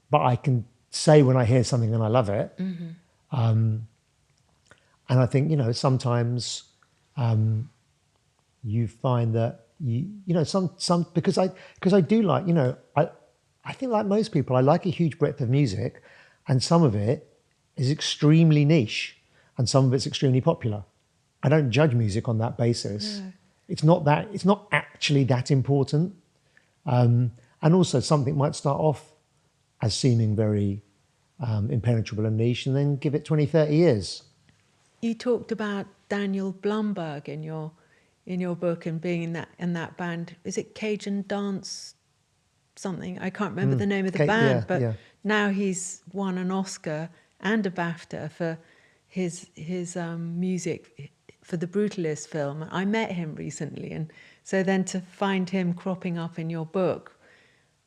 but I can say when I hear something and I love it. And I think sometimes you find that some because I do like I think like most people I like a huge breadth of music, and some of it is extremely niche and some of it's extremely popular. I don't judge music on that basis. No. It's not actually that important. And also something might start off as seeming very impenetrable and niche, and then give it 20, 30 years. You talked about Daniel Blumberg in your book and being in that band. Is it Cajun Dance something? I can't remember the name of the Okay, band, yeah, but yeah. now he's won an Oscar and a BAFTA for his music for the Brutalist film. I met him recently, and so then to find him cropping up in your book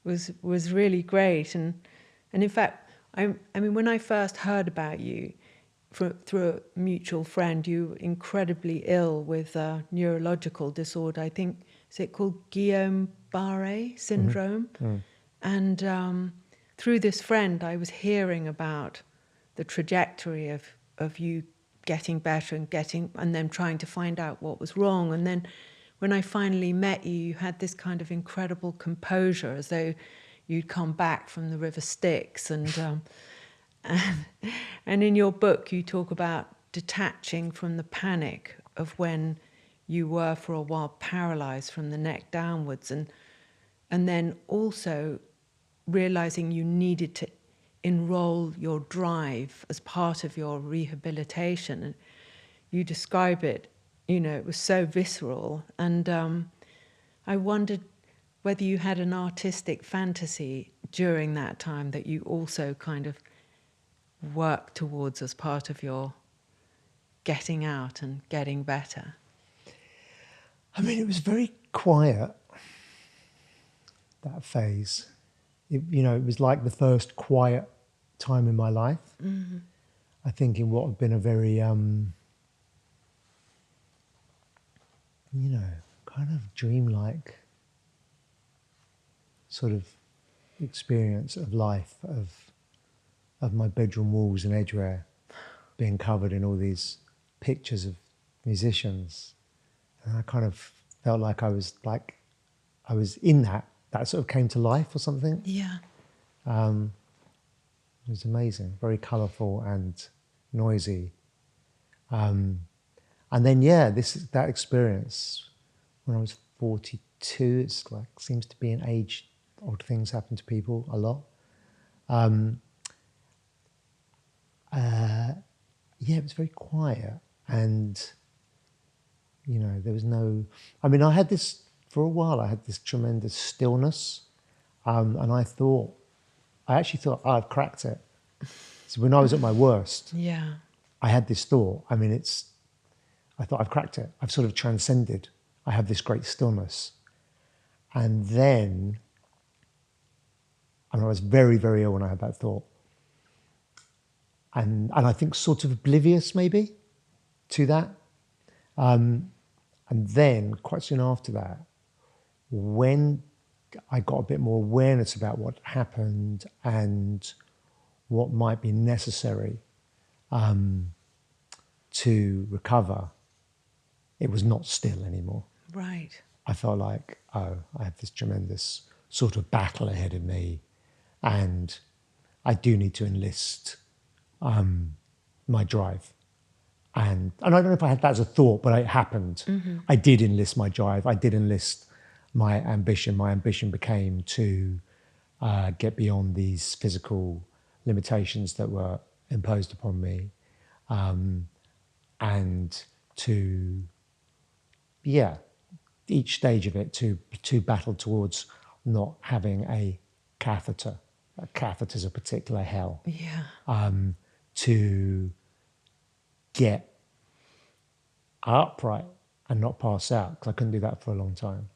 was really great. And in fact, I mean, when I first heard about you, through a mutual friend, you were incredibly ill with a neurological disorder. I think, is it called Guillain-Barré syndrome? And through this friend, I was hearing about the trajectory of you getting better and then trying to find out what was wrong. And then when I finally met you, you had this kind of incredible composure, as though you'd come back from the River Styx. And in your book, you talk about detaching from the panic of when you were for a while paralyzed from the neck downwards, and then also realizing you needed to enroll your drive as part of your rehabilitation. And you describe it, it was so visceral. And I wondered whether you had an artistic fantasy during that time that you also kind of worked towards as part of your getting out and getting better. I mean, it was very quiet, that phase. It was like the first quiet time in my life. Mm-hmm. I think in what had been a very, kind of dreamlike sort of experience of life, of my bedroom walls in Edgware being covered in all these pictures of musicians. And I kind of felt like I was in that sort of came to life or something. Yeah. It was amazing, very colourful and noisy. And then, that experience when I was 42, it's like, seems to be an age, odd things happen to people a lot. It was very quiet, and there was no. I mean, for a while. I had this tremendous stillness, and I actually thought I've cracked it. So when I was at my worst, I had this thought. I mean, I thought I've cracked it. I've sort of transcended. I have this great stillness, and then, I was very, very ill when I had that thought. And I think sort of oblivious maybe to that. And then quite soon after that, when I got a bit more awareness about what happened and what might be necessary to recover, it was not still anymore. Right. I felt like, I have this tremendous sort of battle ahead of me, and I do need to enlist my drive. And I don't know if I had that as a thought, but it happened. Mm-hmm. I did enlist my drive. I did enlist my ambition. My ambition became to get beyond these physical limitations that were imposed upon me, and to, each stage of it to battle towards not having a catheter. Catheters are particular hell. Yeah. To get upright and not pass out, because I couldn't do that for a long time.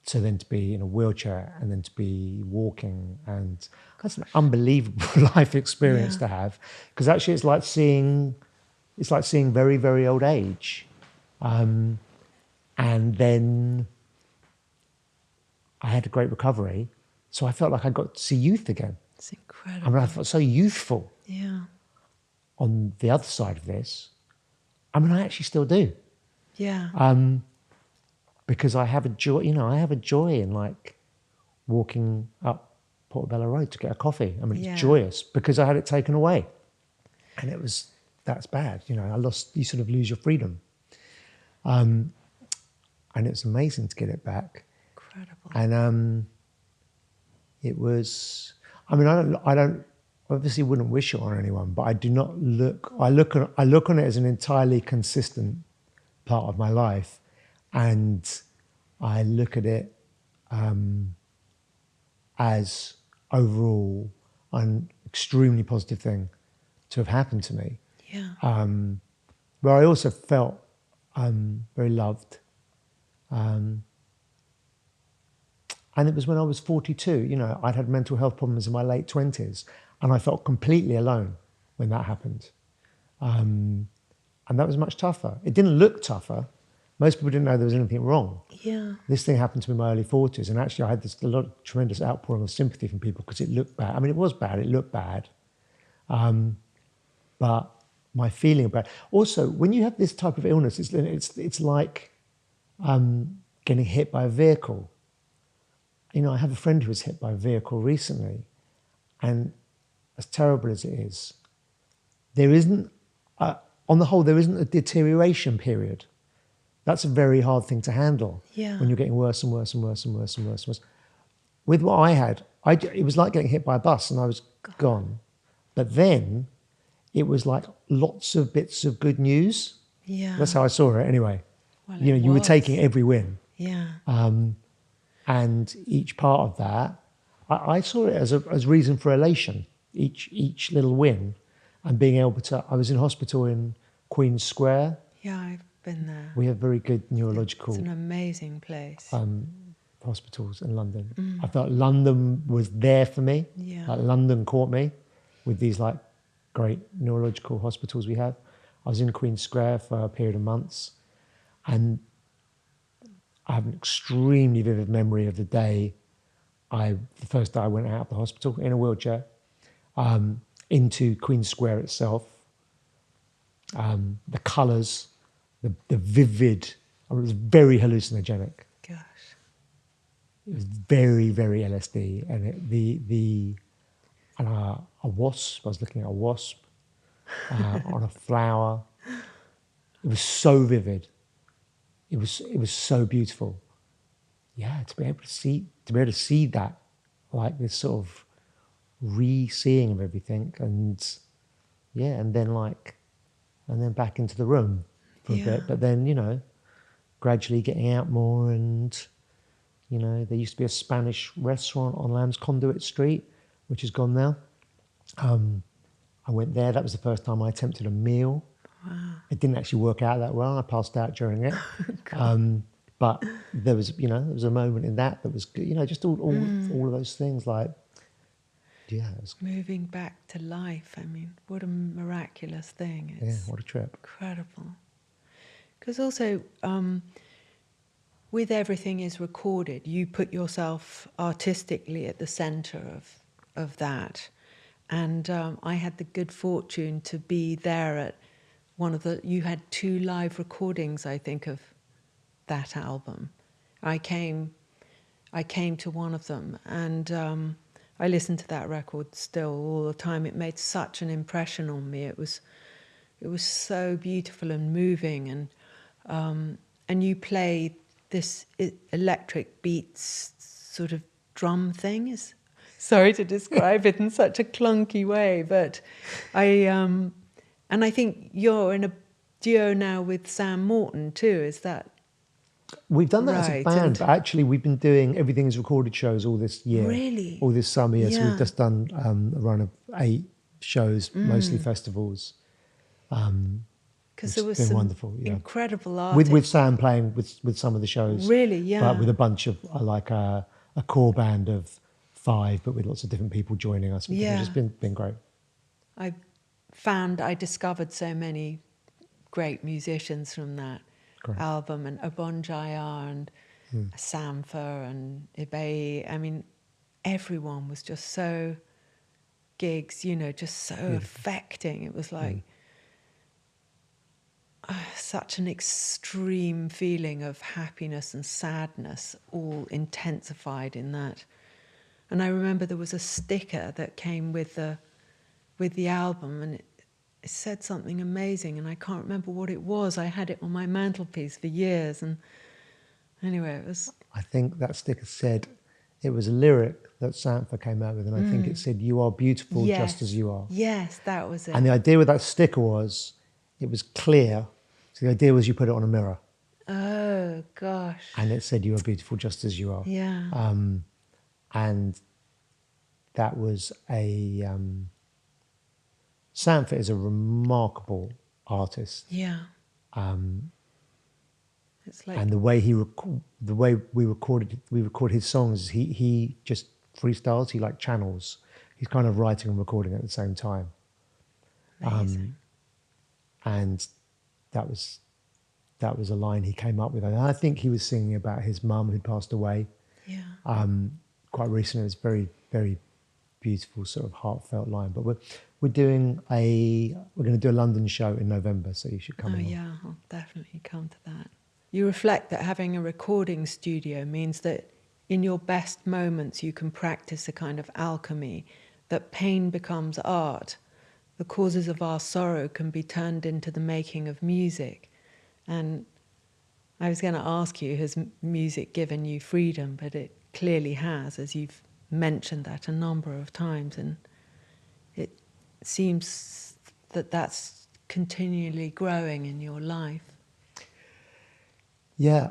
So then to be in a wheelchair and then to be walking, and that's an unbelievable life experience to have, because actually it's like seeing very, very old age. And then I had a great recovery, so I felt like I got to see youth again. It's incredible. I mean, I felt so youthful. Yeah. On the other side of this, I mean, I actually still do. Yeah. Because I have a joy, I have a joy in like walking up Portobello Road to get a coffee. I mean, it's joyous because I had it taken away. And that's bad. You sort of lose your freedom. And it's amazing to get it back. Incredible. And it was, I mean, I don't obviously wouldn't wish it on anyone, but I look on it as an entirely consistent part of my life. And I look at it as overall an extremely positive thing to have happened to me. Yeah. Where I also felt very loved. And it was when I was 42, I'd had mental health problems in my late 20s, and I felt completely alone when that happened. And that was much tougher. It didn't look tougher. Most people didn't know there was anything wrong. Yeah. This thing happened to me in my early 40s, and actually I had tremendous outpouring of sympathy from people because it looked bad. I mean, it was bad. It looked bad. But my feeling about it. Also, when you have this type of illness, it's like getting hit by a vehicle. You know, I have a friend who was hit by a vehicle recently, and as terrible as it is, there isn't, on the whole, there isn't a deterioration period. That's a very hard thing to handle when you're getting worse and worse and worse and worse and worse and worse. With what I had, it was like getting hit by a bus and I was gone. But then it was like lots of bits of good news. Yeah. That's how I saw it anyway. Well, You know, you were taking every win. Yeah. And each part of that, I saw it as reason for elation, each little win. And being able to, I was in hospital in Queen's Square. Yeah, I've been there. We have very good neurological It's an amazing place. hospitals in London. I felt London was there for me. Yeah. Like London caught me with these like great neurological hospitals we have. I was in Queen's Square for a period of months, and I have an extremely vivid memory of the day the first day I went out of the hospital in a wheelchair into Queen's Square itself. The colours, the vivid, it was very hallucinogenic. Gosh. It was very, very LSD, and a wasp. I was looking at a wasp on a flower. It was so vivid. It was so beautiful. Yeah, to be able to see that, like this sort of re-seeing of everything, and then back into the room for a bit. But then, you know, gradually getting out more, and you know, there used to be a Spanish restaurant on Lamb's Conduit Street, which is gone now. I went there. That was the first time I attempted a meal. Wow. It didn't actually work out that well. I passed out during it. But there was a moment in that was, you know, just all of those things, like, yeah. It was, moving back to life. I mean, what a miraculous thing. It's what a trip. Incredible. Because also, with everything is recorded, you put yourself artistically at the centre of that. And I had the good fortune to be there at you had 2 live recordings, I think, of that album. I came to one of them, and I listen to that record still all the time. It made such an impression on me. It was so beautiful and moving, and you play this electric beats sort of drum thing. Sorry to describe it in such a clunky way, but and I think you're in a duo now with Sam Morton too. Is that? We've done that right? As a band, but actually we've been doing Everything Is Recorded shows all this year. Really? All this summer, yes. Yeah. We've just done a run of 8 shows, mostly festivals. Because there was been some wonderful, incredible artists. With Sam playing with some of the shows. Really, yeah. But with a bunch of, like a core band of 5, but with lots of different people joining us. Yeah. It's just been great. I discovered so many great musicians from that album, and Obon Jayar and Sampha and M.I.A. I mean, everyone was just so gigs, you know, just so affecting. It was like such an extreme feeling of happiness and sadness, all intensified in that. And I remember there was a sticker that came with the album, and it said something amazing, and I can't remember what it was. I had it on my mantelpiece for years, and anyway, it was... I think that sticker said, it was a lyric that Sampha came out with, and I think it said, "You are beautiful just as you are." Yes, that was it. And the idea with that sticker was, it was clear. So the idea was you put it on a mirror. Oh, gosh. And it said, "You are beautiful just as you are." Yeah. And that was Sampha is a remarkable artist. Yeah. It's like, and the way we record his songs, he just freestyles. He like channels. He's kind of writing and recording at the same time. amazing. and that was a line he came up with. And I think he was singing about his mum who'd passed away quite recently. It was very, very beautiful, sort of heartfelt line. But we're going to do a London show in November, so you should come along. Yeah, I'll definitely come to that. You reflect that having a recording studio means that in your best moments you can practice a kind of alchemy, that pain becomes art. The causes of our sorrow can be turned into the making of music. And I was going to ask you, has music given you freedom? But it clearly has, as you've mentioned that a number of times. And it seems that that's continually growing in your life. Yeah,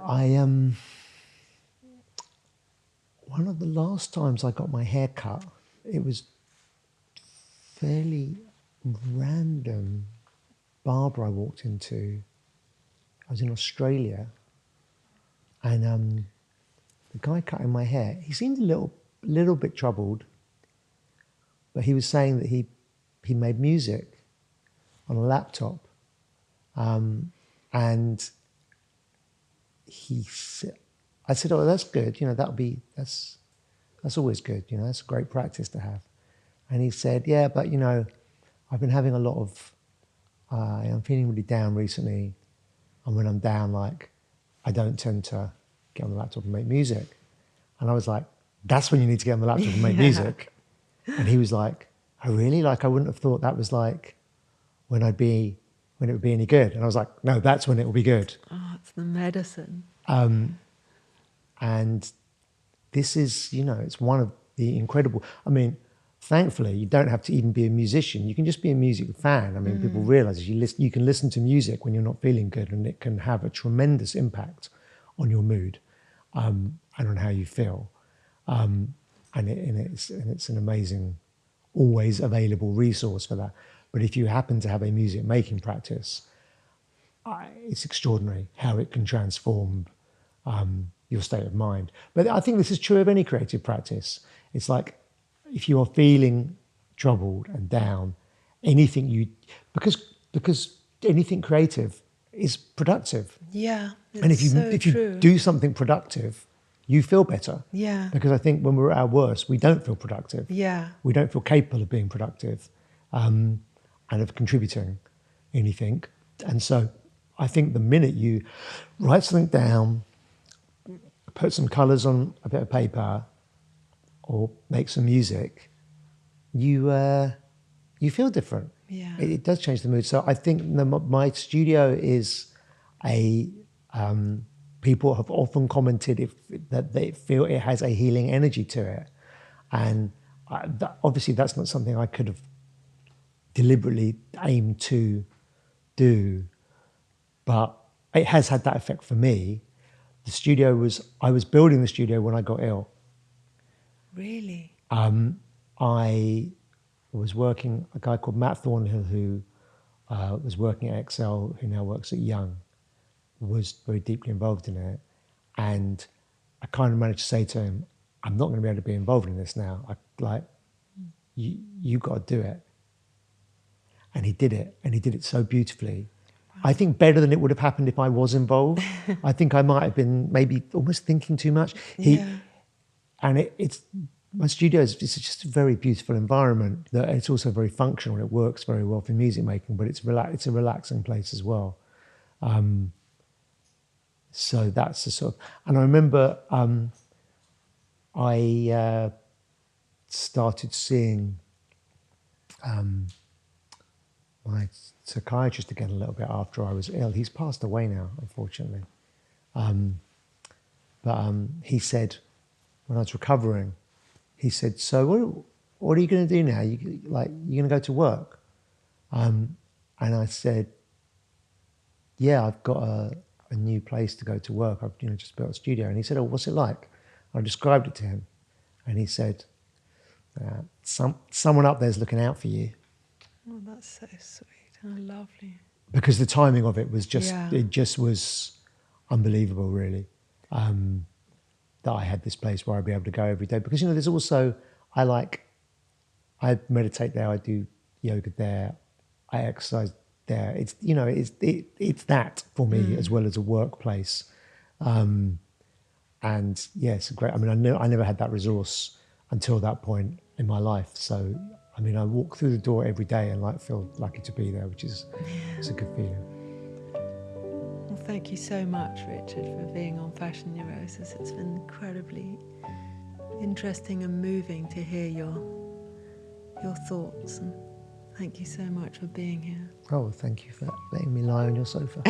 one of the last times I got my hair cut, it was fairly random barber I walked into. I was in Australia, and the guy cutting my hair, he seemed a little bit troubled, but he was saying that he made music on a laptop, and I said, "Oh, that's good. That's always good. That's a great practice to have." And he said, "Yeah, but I've been having a lot of, I'm feeling really down recently, and when I'm down, like, I don't tend to get on the laptop and make music." And I was like, "That's when you need to get on the laptop and make music." And he was like, "Oh, really? Like, I wouldn't have thought that was like when it would be any good." And I was like, "No, that's when it will be good." Oh, it's the medicine. And this is, it's one of the incredible, thankfully, you don't have to even be a musician. You can just be a music fan. People realize you can listen to music when you're not feeling good, and it can have a tremendous impact on your mood and on how you feel. And it's an amazing, always available resource for that. But if you happen to have a music making practice, it's extraordinary how it can transform your state of mind. But I think this is true of any creative practice. It's like, if you are feeling troubled and down, because anything creative is productive. Yeah, it's And if you true. do something productive, you feel better. Yeah. Because I think when we're at our worst, we don't feel productive. Yeah. We don't feel capable of being productive and of contributing anything. And so I think the minute you write something down, put some colours on a bit of paper, or make some music, you feel different. Yeah. It does change the mood. So I think my studio is people have often commented that they feel it has a healing energy to it. And obviously that's not something I could have deliberately aimed to do, but it has had that effect for me. I was building the studio when I got ill. Really? I was working, a guy called Matt Thornhill, who was working at Excel, who now works at Young, was very deeply involved in it. And I kind of managed to say to him, "I'm not going to be able to be involved in this now. You got to do it." And he did it, and he did it so beautifully. Wow. I think better than it would have happened if I was involved. I think I might have been maybe almost thinking too much. And it's my studio it's just a very beautiful environment. That it's also very functional. It works very well for music making, but it's a relaxing place as well. So that's the sort of. And I remember I started seeing my psychiatrist again a little bit after I was ill. He's passed away now, unfortunately. But he said, when I was recovering, he said, "So what are you going to do now? You going to go to work?" And I said, "Yeah, I've got a new place to go to work. I've just built a studio." And he said, "Oh, what's it like?" I described it to him, and he said, "Someone up there's looking out for you." Oh, that's so sweet. Oh, lovely. Because the timing of it was it just was unbelievable, really. That I had this place where I'd be able to go every day. Because, there's also, I meditate there, I do yoga there, I exercise there. It's, you know, it's that for me as well as a workplace. And yeah, it's great. I mean, I never had that resource until that point in my life. So, I mean, I walk through the door every day and like feel lucky to be there, which is it's a good feeling. Well, thank you so much, Richard, for being on Fashion Neurosis. It's been incredibly interesting and moving to hear your thoughts. And thank you so much for being here. Oh, thank you for letting me lie on your sofa.